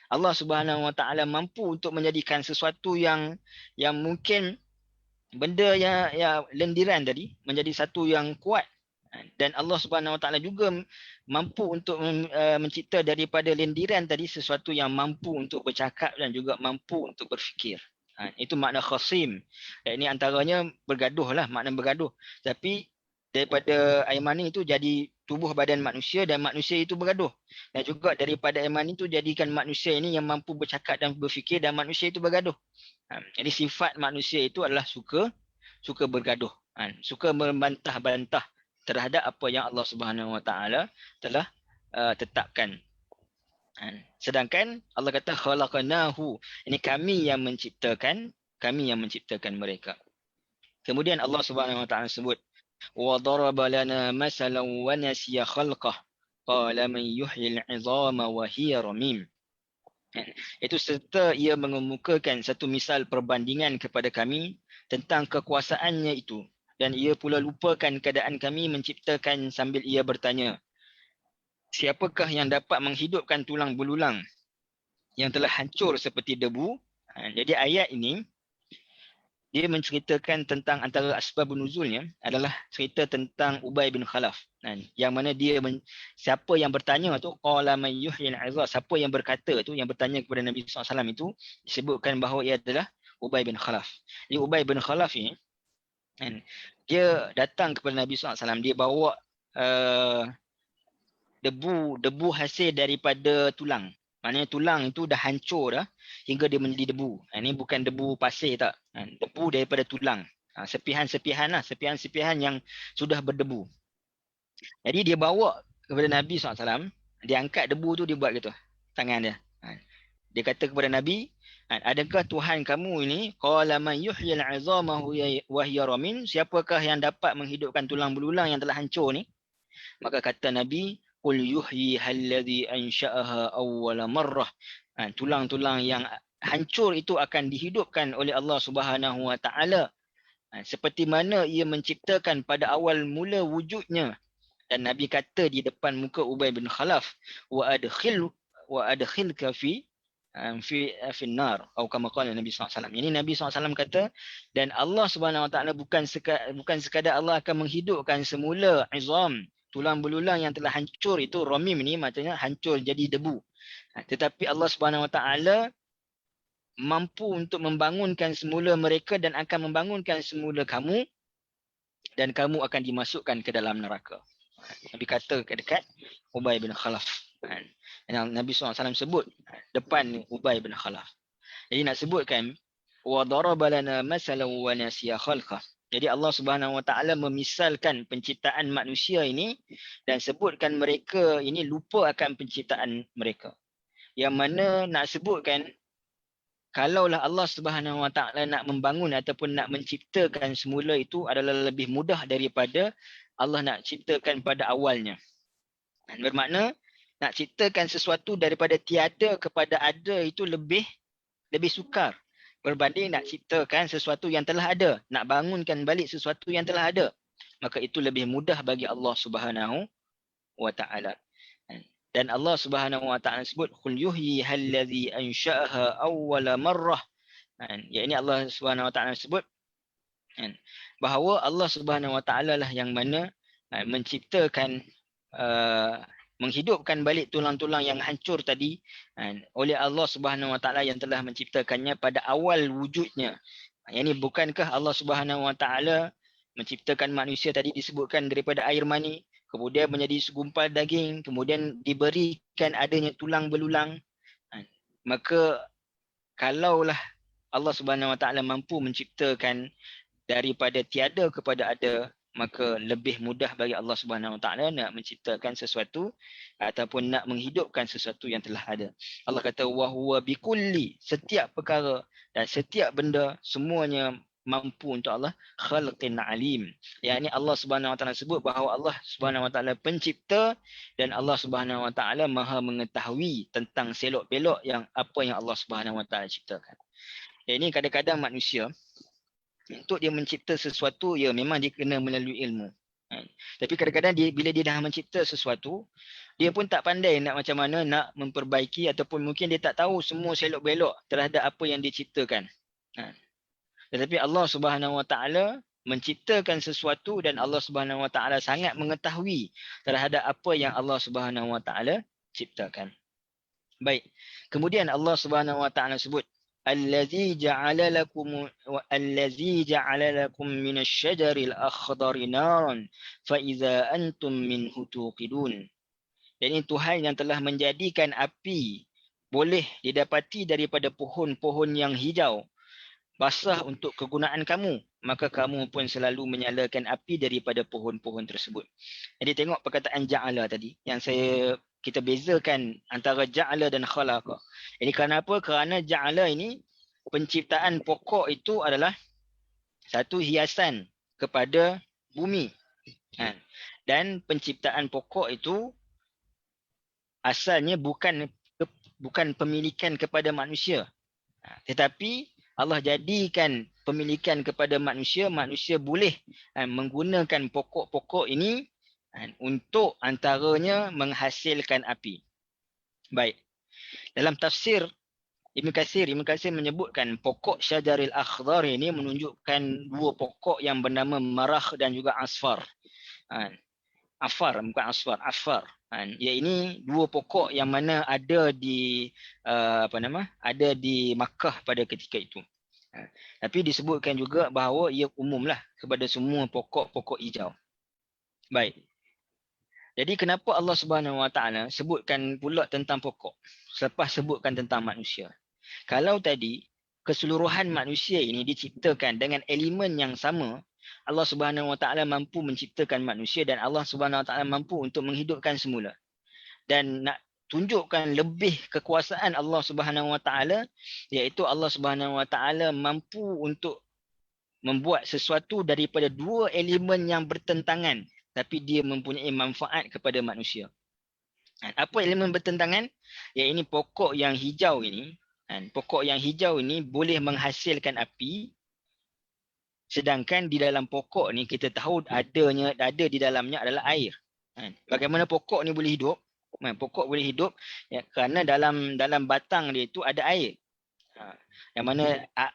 Allah Subhanahu Wa Taala mampu untuk menjadikan sesuatu yang mungkin benda yang lendiran tadi menjadi satu yang kuat, dan Allah Subhanahu Wa Taala juga mampu untuk mencipta daripada lendiran tadi sesuatu yang mampu untuk bercakap dan juga mampu untuk berfikir. Itu makna khasim. Dan ini antaranya bergaduh lah, makna bergaduh. Tapi daripada air mani itu jadi tubuh badan manusia, dan manusia itu bergaduh. Dan juga daripada air mani itu jadikan manusia ini yang mampu bercakap dan berfikir, dan manusia itu bergaduh. Jadi sifat manusia itu adalah suka bergaduh, suka membantah-bantah terhadap apa yang Allah Subhanahu Wa Taala telah tetapkan. Sedangkan Allah kata khalaqnahu, ini kami yang menciptakan mereka. Kemudian Allah Subhanahu Wa Taala sebut wa daraba lana masalan wa nasiya khalqah qala man yuhyil 'idhama wa hiya ramim. Itu serta ia mengemukakan satu misal perbandingan kepada kami tentang kekuasaannya itu, dan ia pula lupakan keadaan kami menciptakan sambil ia bertanya, siapakah yang dapat menghidupkan tulang belulang yang telah hancur seperti debu? Jadi ayat ini dia menceritakan tentang antara asbab nuzulnya adalah cerita tentang Ubay bin Khalaf. Yang mana siapa yang bertanya tu, qala man yuhyil 'idham, siapa yang berkata tu, yang bertanya kepada Nabi SAW itu, disebutkan bahawa ia adalah Ubay bin Khalaf. Jadi Ubay bin Khalaf ini dia datang kepada Nabi SAW, dia bawa debu hasil daripada tulang. Maknanya tulang itu dah hancur dah hingga dia menjadi debu. Ini bukan debu pasir tak. Debu daripada tulang. Sepihan-sepihan lah. Sepihan-sepihan yang sudah berdebu. Jadi dia bawa kepada Nabi SAW. Dia angkat debu tu, dia buat gitu. Tangan dia. Dia kata kepada Nabi, adakah Tuhan kamu ini, qala man yuhyil 'idhama wa hiya ramin, siapakah yang dapat menghidupkan tulang belulang yang telah hancur ni? Maka kata Nabi, qul yuhyi alladhi ansha'aha awwala marrah. Tulang-tulang yang hancur itu akan dihidupkan oleh Allah Subhanahu Wa Taala seperti mana ia menciptakan pada awal mula wujudnya. Dan Nabi kata di depan muka Ubay bin Khalaf, wa adkhilka fi nar, atau kama qala Nabi SAW. Ini Nabi SAW kata, dan Allah Subhanahu Wa Taala bukan sekadar Allah akan menghidupkan semula izam, tulang belulang yang telah hancur itu, ramim ni maksudnya hancur jadi debu. Tetapi Allah Subhanahu Wa Taala mampu untuk membangunkan semula mereka dan akan membangunkan semula kamu, dan kamu akan dimasukkan ke dalam neraka. Nabi kata dekat Ubay bin Khalaf. Nabi SAW sebut depan Ubay bin Khalaf. Jadi nak sebutkan wa daraba lana masalan wa nasiya khalqah. Jadi Allah Subhanahu Wa Taala memisalkan penciptaan manusia ini dan sebutkan mereka ini lupa akan penciptaan mereka. Yang mana nak sebutkan, kalaulah Allah Subhanahu Wa Taala nak membangun ataupun nak menciptakan semula itu adalah lebih mudah daripada Allah nak ciptakan pada awalnya. Bermakna nak ciptakan sesuatu daripada tiada kepada ada itu lebih sukar berbanding nak ciptakan sesuatu yang telah ada, nak bangunkan balik sesuatu yang telah ada. Maka itu lebih mudah bagi Allah Subhanahu Wa Taala. Dan Allah Subhanahu Wa Taala sebut qul yuhyi alladhi ansha'aha awwala marrah. Yakni Allah Subhanahu Wa Taala sebut bahawa Allah Subhanahu Wa Taala lah yang mana menciptakan menghidupkan balik tulang-tulang yang hancur tadi oleh Allah Subhanahu Wa Taala yang telah menciptakannya pada awal wujudnya. Yang bukankah Allah Subhanahu Wa Taala menciptakan manusia tadi disebutkan daripada air mani, kemudian menjadi segumpal daging, kemudian diberikan adanya tulang belulang. Maka kalaulah Allah Subhanahu Wa Taala mampu menciptakan daripada tiada kepada ada, maka lebih mudah bagi Allah Subhanahu Wa Taala nak menciptakan sesuatu ataupun nak menghidupkan sesuatu yang telah ada. Allah kata wa huwa bikulli, setiap perkara dan setiap benda semuanya mampu untuk Allah khalqin alim. Yang ini Allah Subhanahu Wa Taala sebut bahawa Allah Subhanahu Wa Taala pencipta dan Allah Subhanahu Wa Taala Maha mengetahui tentang selok-belok yang apa yang Allah Subhanahu Wa Taala ciptakan. Yang ini kadang-kadang manusia untuk dia mencipta sesuatu, ya memang dia kena melalui ilmu. Tapi kadang-kadang bila dia dah mencipta sesuatu, dia pun tak pandai nak macam mana nak memperbaiki, ataupun mungkin dia tak tahu semua selok-belok terhadap apa yang dia ciptakan. Tetapi Allah Subhanahu Wa Taala menciptakan sesuatu dan Allah Subhanahu Wa Taala sangat mengetahui terhadap apa yang Allah Subhanahu Wa Taala ciptakan. Baik. Kemudian Allah Subhanahu Wa Taala sebut allazi ja'ala lakum minasy-syajaril akhdari naran fa idza antum minhu tuqidun. Jadi Tuhan yang telah menjadikan api boleh didapati daripada pohon-pohon yang hijau basah untuk kegunaan kamu, maka kamu pun selalu menyalakan api daripada pohon-pohon tersebut. Jadi tengok perkataan ja'ala tadi yang kita bezakan antara ja'ala dan khalaqa. Ini kenapa? Kerana ja'ala ini penciptaan pokok itu adalah satu hiasan kepada bumi. Dan penciptaan pokok itu asalnya bukan pemilikan kepada manusia. Tetapi Allah jadikan pemilikan kepada manusia, manusia boleh menggunakan pokok-pokok ini untuk antaranya menghasilkan api. Baik. Dalam tafsir Ibn Katsir menyebutkan pokok syajaril akhdar ini menunjukkan dua pokok yang bernama marah dan juga asfar. Afar, bukan asfar, afar. Ya, ini dua pokok yang mana ada di ada di Makkah pada ketika itu. Tapi disebutkan juga bahawa ia umumlah kepada semua pokok-pokok hijau. Baik. Jadi kenapa Allah Subhanahu Wa Taala sebutkan pula tentang pokok selepas sebutkan tentang manusia? Kalau tadi keseluruhan manusia ini diciptakan dengan elemen yang sama, Allah Subhanahu Wa Taala mampu menciptakan manusia dan Allah Subhanahu Wa Taala mampu untuk menghidupkan semula. Dan nak tunjukkan lebih kekuasaan Allah Subhanahu Wa Taala, iaitu Allah Subhanahu Wa Taala mampu untuk membuat sesuatu daripada dua elemen yang bertentangan, tapi dia mempunyai manfaat kepada manusia. Apa elemen bertentangan? Ya, ini pokok yang hijau ini. Pokok yang hijau ini boleh menghasilkan api, sedangkan di dalam pokok ni kita tahu ada di dalamnya adalah air. Bagaimana pokok ni boleh hidup? Pokok boleh hidup ya, kerana dalam batang dia itu ada air. Yang mana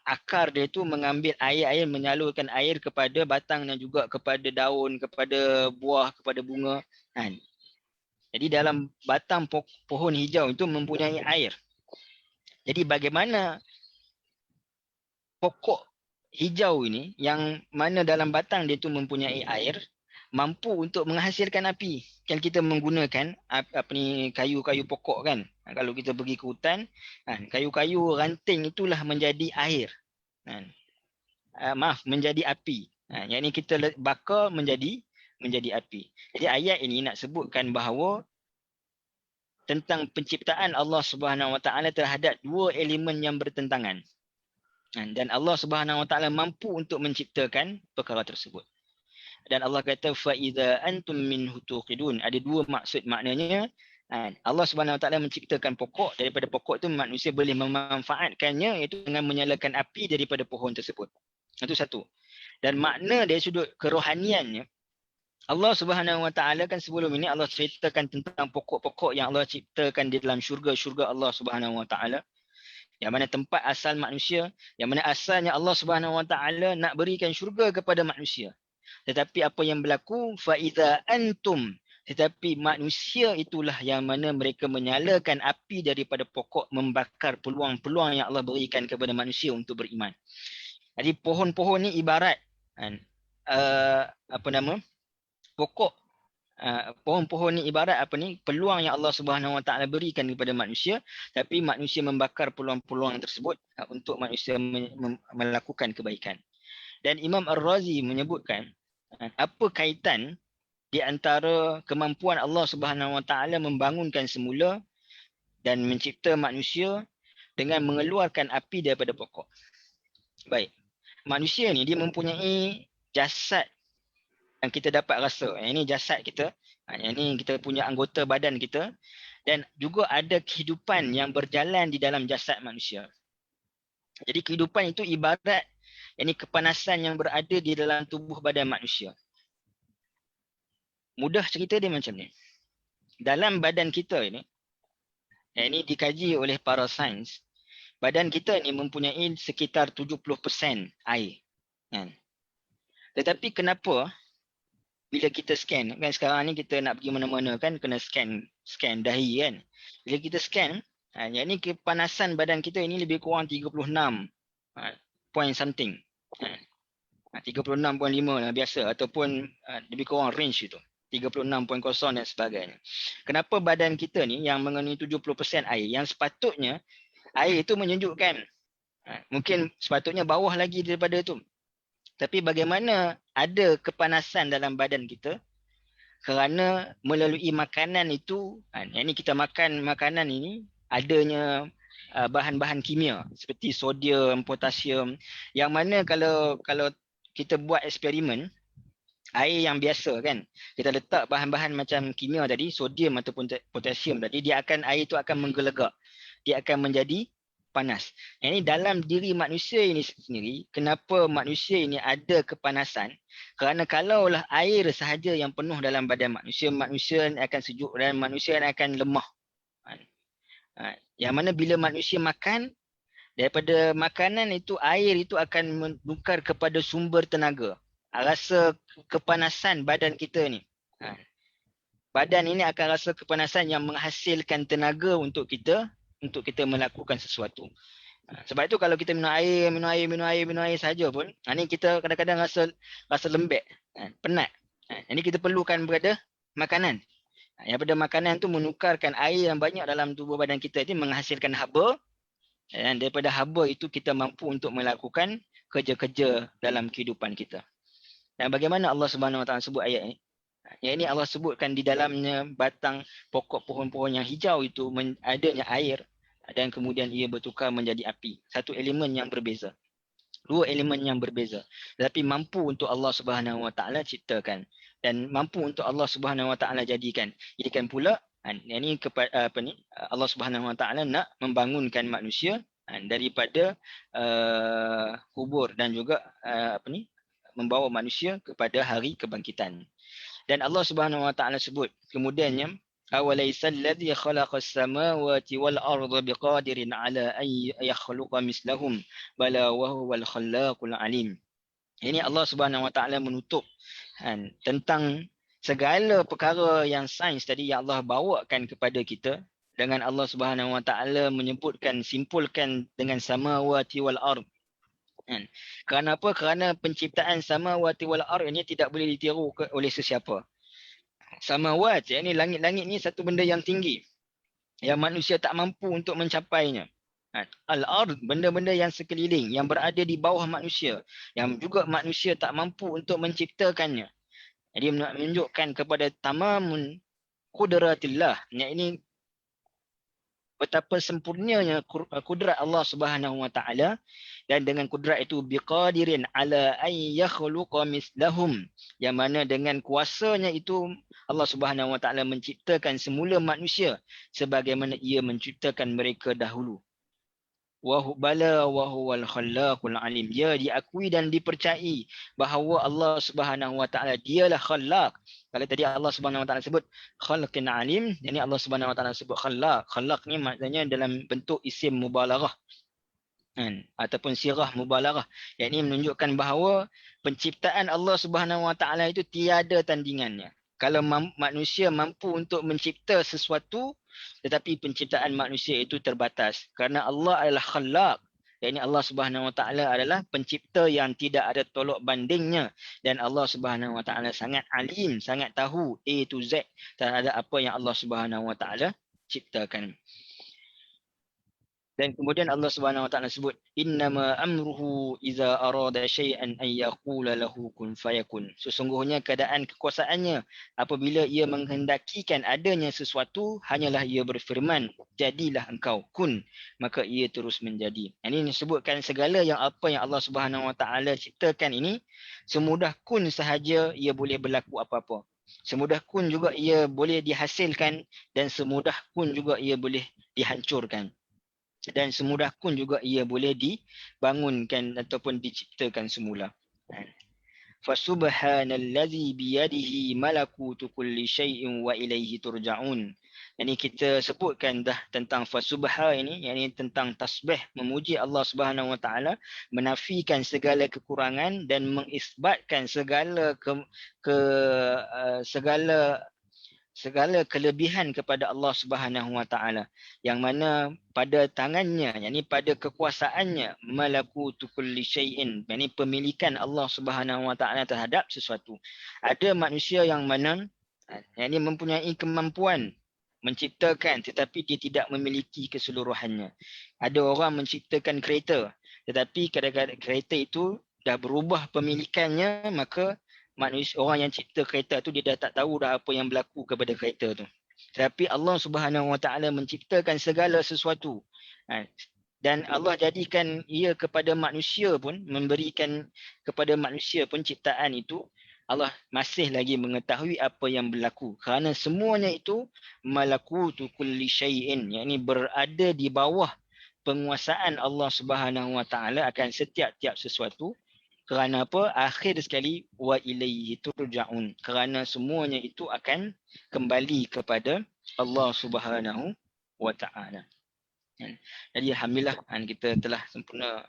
akar dia itu mengambil air, menyalurkan air kepada batang dan juga kepada daun, kepada buah, kepada bunga. Jadi dalam batang pohon hijau itu mempunyai air. Jadi bagaimana pokok hijau ini yang mana dalam batang dia itu mempunyai air mampu untuk menghasilkan api? Kan kita menggunakan kayu-kayu pokok kan. Kalau kita pergi ke hutan, kayu-kayu ranting itulah menjadi air. Menjadi api. Yang ini kita bakar menjadi api. Jadi ayat ini nak sebutkan bahawa tentang penciptaan Allah Subhanahu Wa Taala terhadap dua elemen yang bertentangan. Dan Allah Subhanahu Wa Taala mampu untuk menciptakan perkara tersebut. Dan Allah kata fa idza antum minhu tuqidun. Ada dua maksud maknanya. Allah Subhanahu Wa Taala menciptakan pokok, daripada pokok itu manusia boleh memanfaatkannya, iaitu dengan menyalakan api daripada pohon tersebut. Itu satu. Dan makna dari sudut kerohaniannya, Allah Subhanahu Wa Taala kan sebelum ini Allah ceritakan tentang pokok-pokok yang Allah ciptakan di dalam syurga Allah Subhanahu Wa Taala, yang mana tempat asal manusia, yang mana asalnya Allah Subhanahu Wa Taala nak berikan syurga kepada manusia. Tetapi apa yang berlaku? Fa idza antum, tetapi manusia itulah yang mana mereka menyalakan api daripada pokok, membakar peluang-peluang yang Allah berikan kepada manusia untuk beriman. Jadi pohon-pohon ni ibarat pokok, pohon-pohon ni ibarat peluang yang Allah Subhanahu Wa Taala berikan kepada manusia, tapi manusia membakar peluang-peluang tersebut untuk manusia melakukan kebaikan. Dan Imam Ar-Razi menyebutkan apa kaitan di antara kemampuan Allah Subhanahu Wa Taala membangunkan semula dan mencipta manusia dengan mengeluarkan api daripada pokok. Baik. manusia ni dia mempunyai jasad yang kita dapat rasa. Yang ini jasad kita, yang ini kita punya anggota badan kita, dan juga ada kehidupan yang berjalan di dalam jasad manusia. Jadi kehidupan itu ibarat ini kepanasan yang berada di dalam tubuh badan manusia. Mudah cerita dia macam ni. Dalam badan kita ini dikaji oleh para sains, badan kita ni mempunyai sekitar 70% air. Kan? Tetapi kenapa bila kita scan, kan sekarang ni kita nak pergi mana-mana kan kena scan dahi kan. Bila kita scan, yang ni kepanasan badan kita ini lebih kurang 36 point something. 36.5 lah biasa ataupun lebih kurang range itu. 36.0 dan sebagainya. Kenapa badan kita ni yang mengandungi 70% air, yang sepatutnya air itu menyejukkan. Mungkin sepatutnya bawah lagi daripada itu. Tapi bagaimana ada kepanasan dalam badan kita kerana melalui makanan itu, yang ni kita makan makanan ini adanya bahan-bahan kimia seperti sodium, potasium, yang mana kalau kita buat eksperimen air yang biasa kan, kita letak bahan-bahan macam kimia tadi, sodium ataupun potasium tadi, air itu akan menggelegak, dia akan menjadi panas. Ini dalam diri manusia ini sendiri, kenapa manusia ini ada kepanasan? Kerana kalaulah air sahaja yang penuh dalam badan manusia, manusia akan sejuk dan manusia akan lemah. Yang mana bila manusia makan, daripada makanan itu, air itu akan menukar kepada sumber tenaga. Rasa kepanasan badan kita ni. Badan ini akan rasa kepanasan yang menghasilkan tenaga untuk kita melakukan sesuatu. Sebab itu kalau kita minum air saja pun, ni kita kadang-kadang rasa lembek, penat. Ini kita perlukan pada makanan. Yang pada makanan tu menukarkan air yang banyak dalam tubuh badan kita itu menghasilkan haba, dan daripada haba itu kita mampu untuk melakukan kerja-kerja dalam kehidupan kita. Dan bagaimana Allah Subhanahu Wa Taala sebut ayat ini? Yang ini Allah sebutkan di dalamnya batang pokok pohon-pohon yang hijau itu adanya air dan kemudian ia bertukar menjadi api. Satu elemen yang berbeza. Dua elemen yang berbeza. Tetapi mampu untuk Allah Subhanahu Wa Taala ciptakan dan mampu untuk Allah Subhanahu Wa Taala jadikan pula ini Allah Subhanahu Wa Taala nak membangunkan manusia daripada kubur dan juga membawa manusia kepada hari kebangkitan. Dan Allah Subhanahu Wa Taala sebut kemudiannya, awalaisal ladzi khalaqas samawati wal arda biqadirin ala ay yakhluqa mislahum bala wa huwal khallaqul alim. Ini Allah Subhanahu Wa Taala menutup tentang segala perkara yang sains tadi yang Allah bawakan kepada kita, dengan Allah Subhanahu Wa Taala menyebutkan, simpulkan dengan samawati wal ard. Kerana apa? Kerana penciptaan samawati wal ard ini tidak boleh ditiru oleh sesiapa. Samawat, ini langit-langit ni satu benda yang tinggi, yang manusia tak mampu untuk mencapainya. Al-ard, benda-benda yang sekeliling, yang berada di bawah manusia, yang juga manusia tak mampu untuk menciptakannya. Jadi menunjukkan kepada tamamun qudratillah, yang ini betapa sempurnanya kudrat Allah Subhanahu Wa Taala, dan dengan kudrat itu biqadirin ala ay yakhluqa mislahum, yang mana dengan kuasanya itu Allah Subhanahu Wa Taala menciptakan semula manusia sebagaimana ia menciptakan mereka dahulu. Wa huwal khallaqul alim. Dia diakui dan dipercayai bahawa Allah Subhanahu Wa Taala dialah khallaq. Kalau tadi Allah Subhanahu Wa Taala sebut khalqin alim, jadi Allah Subhanahu Wa Taala sebut khallaq. Khallaq ni maknanya dalam bentuk isim mubalaghah ataupun sirah mubalaghah. Yang ini menunjukkan bahawa penciptaan Allah Subhanahu Wa Taala itu tiada tandingannya. Kalau manusia mampu untuk mencipta sesuatu, tetapi penciptaan manusia itu terbatas. Kerana Allah adalah khallaq. Yang ini Allah Subhanahu Wa Taala adalah pencipta yang tidak ada tolok bandingnya. Dan Allah Subhanahu Wa Taala sangat alim, sangat tahu A to Z terhadap apa yang Allah Subhanahu Wa Taala ciptakan. Dan kemudian Allah Subhanahu Wa Taala sebut innama amruhu iza arada syai'an an yaqula lahu kun fayakun. Sesungguhnya keadaan kekuasaannya apabila ia menghendakikan adanya sesuatu hanyalah ia berfirman jadilah engkau kun, maka ia terus menjadi. Ini disebutkan segala yang apa yang Allah Subhanahu Wa Taala ciptakan ini semudah kun sahaja ia boleh berlaku apa-apa. Semudah kun juga ia boleh dihasilkan dan semudah kun juga ia boleh dihancurkan. Dan semudah kun juga ia boleh dibangunkan ataupun diciptakan semula. Fasubhanallazi biyadihi malakutu kulli syai'in wa ilaihi turja'un. Ini kita sebutkan dah tentang fasubha ini, yakni tentang tasbih, memuji Allah Subhanahu Wa Taala, menafikan segala kekurangan dan mengisbatkan segala segala kelebihan kepada Allah Subhanahu Wa Taala, yang mana pada tangannya, yakni pada kekuasaannya, malakutu kulli syai'in, yakni pemilikan Allah Subhanahu Wa Taala terhadap sesuatu. Ada manusia yang mana yakni mempunyai kemampuan menciptakan tetapi dia tidak memiliki keseluruhannya. Ada orang menciptakan kereta tetapi kadang-kadang kereta itu dah berubah pemilikannya, maka manusia, orang yang cipta kereta tu dia dah tak tahu dah apa yang berlaku kepada kereta tu. Tapi Allah Subhanahu Wa Taala menciptakan segala sesuatu. Dan Allah jadikan ia kepada manusia pun, memberikan kepada manusia pun ciptaan itu, Allah masih lagi mengetahui apa yang berlaku. Kerana semuanya itu malakutu kulli syai'in, yakni berada di bawah penguasaan Allah Subhanahu Wa Taala akan setiap-tiap sesuatu. Kerana apa? Akhir sekali wa ilaihi turja'un. Kerana semuanya itu akan kembali kepada Allah Subhanahu Wa Taala. Jadi alhamdulillah kita telah sempurna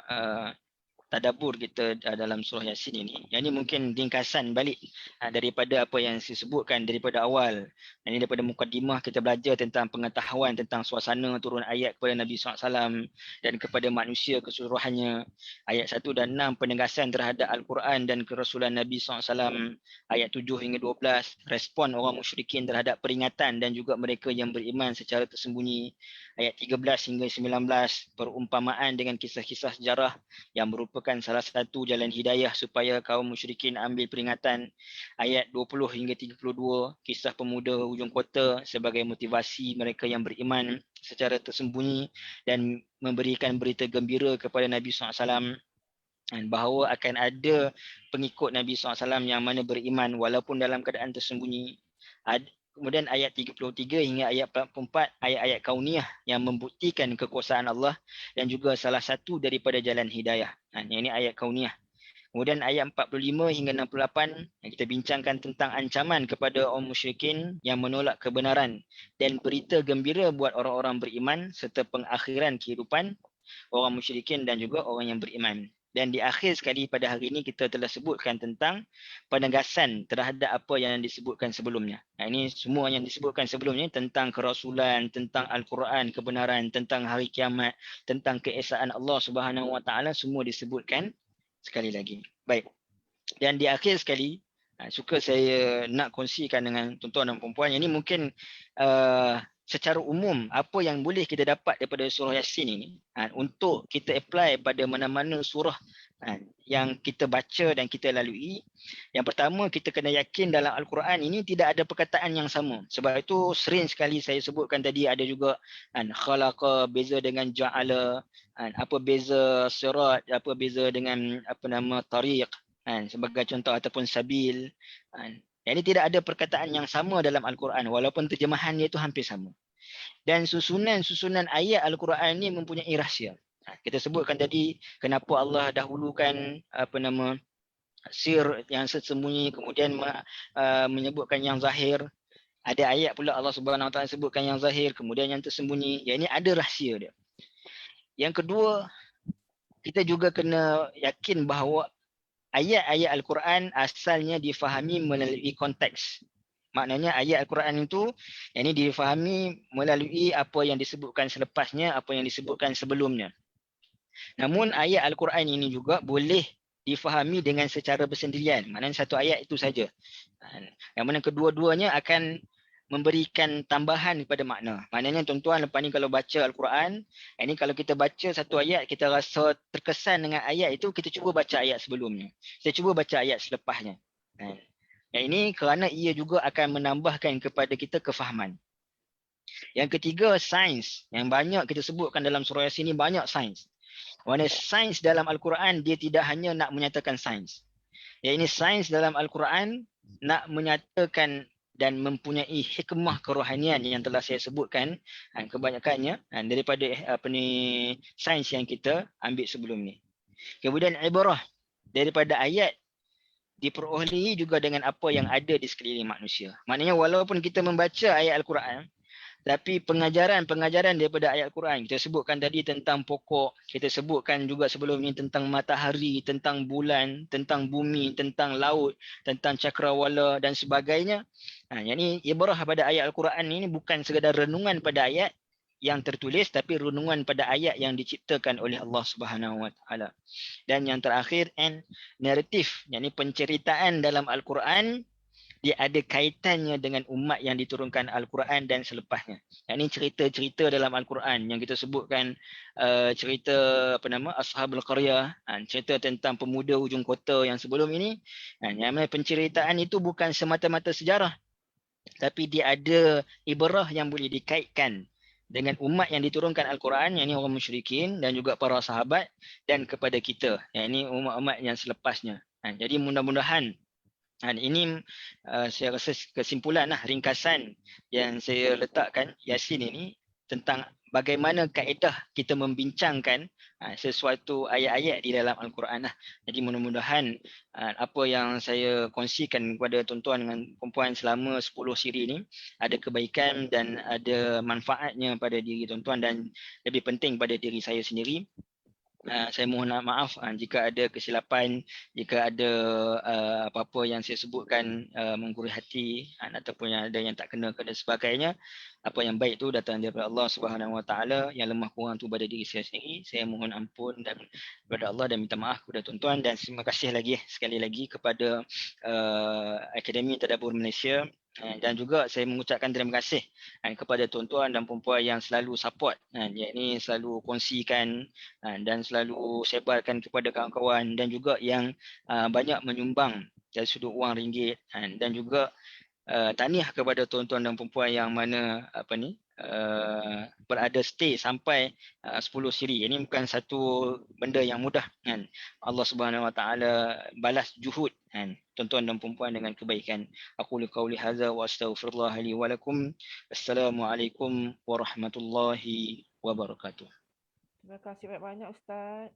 tadabbur kita dalam surah Yasin ini. Yang ini mungkin ringkasan balik daripada apa yang saya sebutkan daripada awal. Ini daripada mukaddimah kita belajar tentang pengetahuan tentang suasana turun ayat kepada Nabi SAW dan kepada manusia keseluruhannya. Ayat 1 dan 6 penegasan terhadap Al-Quran dan kerasulan Nabi SAW. Ayat 7 hingga 12 respon orang musyrikin terhadap peringatan dan juga mereka yang beriman secara tersembunyi. Ayat 13 hingga 19 perumpamaan dengan kisah-kisah sejarah yang merupakan salah satu jalan hidayah supaya kaum musyrikin ambil peringatan. Ayat 20 hingga 32 kisah pemuda hujung kota sebagai motivasi mereka yang beriman secara tersembunyi dan memberikan berita gembira kepada Nabi SAW bahawa akan ada pengikut Nabi SAW yang mana beriman walaupun dalam keadaan tersembunyi. Kemudian ayat 33 hingga ayat 44 ayat-ayat kauniyah yang membuktikan kekuasaan Allah dan juga salah satu daripada jalan hidayah. Ini ayat kauniyah. Kemudian ayat 45 hingga 68 yang kita bincangkan tentang ancaman kepada orang musyrikin yang menolak kebenaran dan berita gembira buat orang-orang beriman serta pengakhiran kehidupan orang musyrikin dan juga orang yang beriman. Dan di akhir sekali pada hari ini kita telah sebutkan tentang penegasan terhadap apa yang disebutkan sebelumnya. Ini semua yang disebutkan sebelumnya tentang kerasulan, tentang Al-Quran, kebenaran, tentang hari kiamat, tentang keesaan Allah Subhanahu Wa Taala, semua disebutkan sekali lagi. Baik. Dan di akhir sekali suka saya nak kongsikan dengan tuan-tuan dan puan-puan, ini mungkin secara umum apa yang boleh kita dapat daripada surah Yasin ini untuk kita apply pada mana-mana surah yang kita baca dan kita lalui. Yang pertama, kita kena yakin dalam Al-Quran ini tidak ada perkataan yang sama. Sebab itu sering sekali saya sebutkan tadi ada juga khalaqa beza dengan ja'ala, apa beza sirat, apa beza dengan apa nama tariq sebagai contoh, ataupun sabil. Ini tidak ada perkataan yang sama dalam Al-Quran walaupun terjemahannya itu hampir sama. Dan susunan ayat Al-Quran ini mempunyai rahsia. Kita sebutkan tadi kenapa Allah dahulukan apa nama sir yang tersembunyi, kemudian menyebutkan yang zahir. Ada ayat pula Allah Subhanahu Wa Taala sebutkan yang zahir, kemudian yang tersembunyi. Yang ini ada rahsia dia. Yang kedua, kita juga kena yakin bahawa ayat-ayat Al-Quran asalnya difahami melalui konteks. Maknanya ayat Al-Quran itu yang ini difahami melalui apa yang disebutkan selepasnya, apa yang disebutkan sebelumnya. Namun ayat Al-Quran ini juga boleh difahami dengan secara bersendirian. Maknanya satu ayat itu saja. Yang mana kedua-duanya akan memberikan tambahan kepada makna. Maknanya tuan-tuan lepas ni kalau baca Al-Quran, ini kalau kita baca satu ayat, kita rasa terkesan dengan ayat itu, kita cuba baca ayat sebelumnya. Kita cuba baca ayat selepasnya. Yang ini kerana ia juga akan menambahkan kepada kita kefahaman. Yang ketiga, sains. Yang banyak kita sebutkan dalam surah Yasin ini, banyak sains. Kerana sains dalam Al-Quran, dia tidak hanya nak menyatakan sains. Yang ini sains dalam Al-Quran nak menyatakan dan mempunyai hikmah kerohanian yang telah saya sebutkan kebanyakannya daripada sains yang kita ambil sebelum ni. Kemudian ibarah daripada ayat diperolehi juga dengan apa yang ada di sekeliling manusia. Maknanya walaupun kita membaca ayat Al-Quran, tapi pengajaran daripada ayat Al-Quran, kita sebutkan tadi tentang pokok, kita sebutkan juga sebelum ini tentang matahari, tentang bulan, tentang bumi, tentang laut, tentang cakrawala dan sebagainya. Yang ini ibrah pada ayat Al-Quran ini bukan sekadar renungan pada ayat yang tertulis, tapi renungan pada ayat yang diciptakan oleh Allah Subhanahu Wa Taala. Dan yang terakhir, naratif, yakni penceritaan dalam Al-Quran, dia ada kaitannya dengan umat yang diturunkan Al-Quran dan selepasnya. Yang ini cerita-cerita dalam Al-Quran yang kita sebutkan, cerita Ashabul Qaryah, cerita tentang pemuda ujung kota yang sebelum ini. Yang mana penceritaan itu bukan semata-mata sejarah, tapi dia ada ibrah yang boleh dikaitkan dengan umat yang diturunkan Al-Quran, yang ini orang musyrikin dan juga para sahabat, dan kepada kita, yang ini umat-umat yang selepasnya. Jadi mudah-mudahan ini saya rasa kesimpulan ringkasan yang saya letakkan Yasin ini tentang bagaimana kaedah kita membincangkan sesuatu ayat-ayat di dalam Al-Quran. Jadi mudah-mudahan apa yang saya kongsikan kepada tuan-tuan dengan perempuan selama 10 siri ini ada kebaikan dan ada manfaatnya pada diri tuan-tuan dan lebih penting pada diri saya sendiri. Saya mohon maaf jika ada kesilapan, jika ada apa-apa yang saya sebutkan menggurui hati ataupun yang ada yang tak kena dan sebagainya. Apa yang baik itu datang daripada Allah Subhanahu Wa Taala, yang lemah kurang tu pada diri saya sendiri. Saya mohon ampun dan kepada Allah dan minta maaf kepada tuan-tuan, dan terima kasih lagi sekali lagi kepada Akademi Tadabbur Malaysia. Dan juga saya mengucapkan terima kasih kepada tuan-tuan dan perempuan yang selalu support, yakni selalu kongsikan dan selalu sebarkan kepada kawan-kawan, dan juga yang banyak menyumbang dari sudut wang ringgit, dan juga tahniah kepada tuan-tuan dan perempuan yang mana berada stay sampai 10 siri. Ini bukan satu benda yang mudah kan. Allah Subhanahu Wa Taala balas juhud tuan-tuan dan perempuan dengan kebaikan. Aku qauli hadza wa astaghfirullah li wa lakum. Assalamualaikum warahmatullahi wabarakatuh. Terima kasih banyak-banyak Ustaz.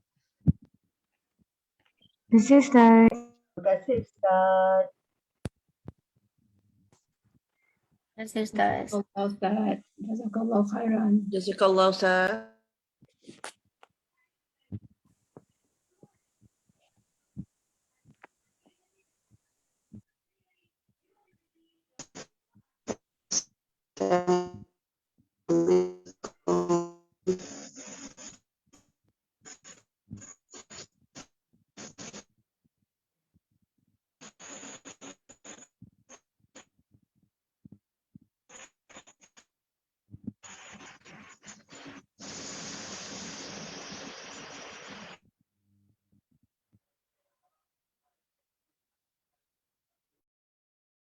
Terima kasih Ustaz. Terima kasih Ustaz. Terima kasih Ustaz. Ustaz. Jazakallah khairan. Jazakallah Ustaz.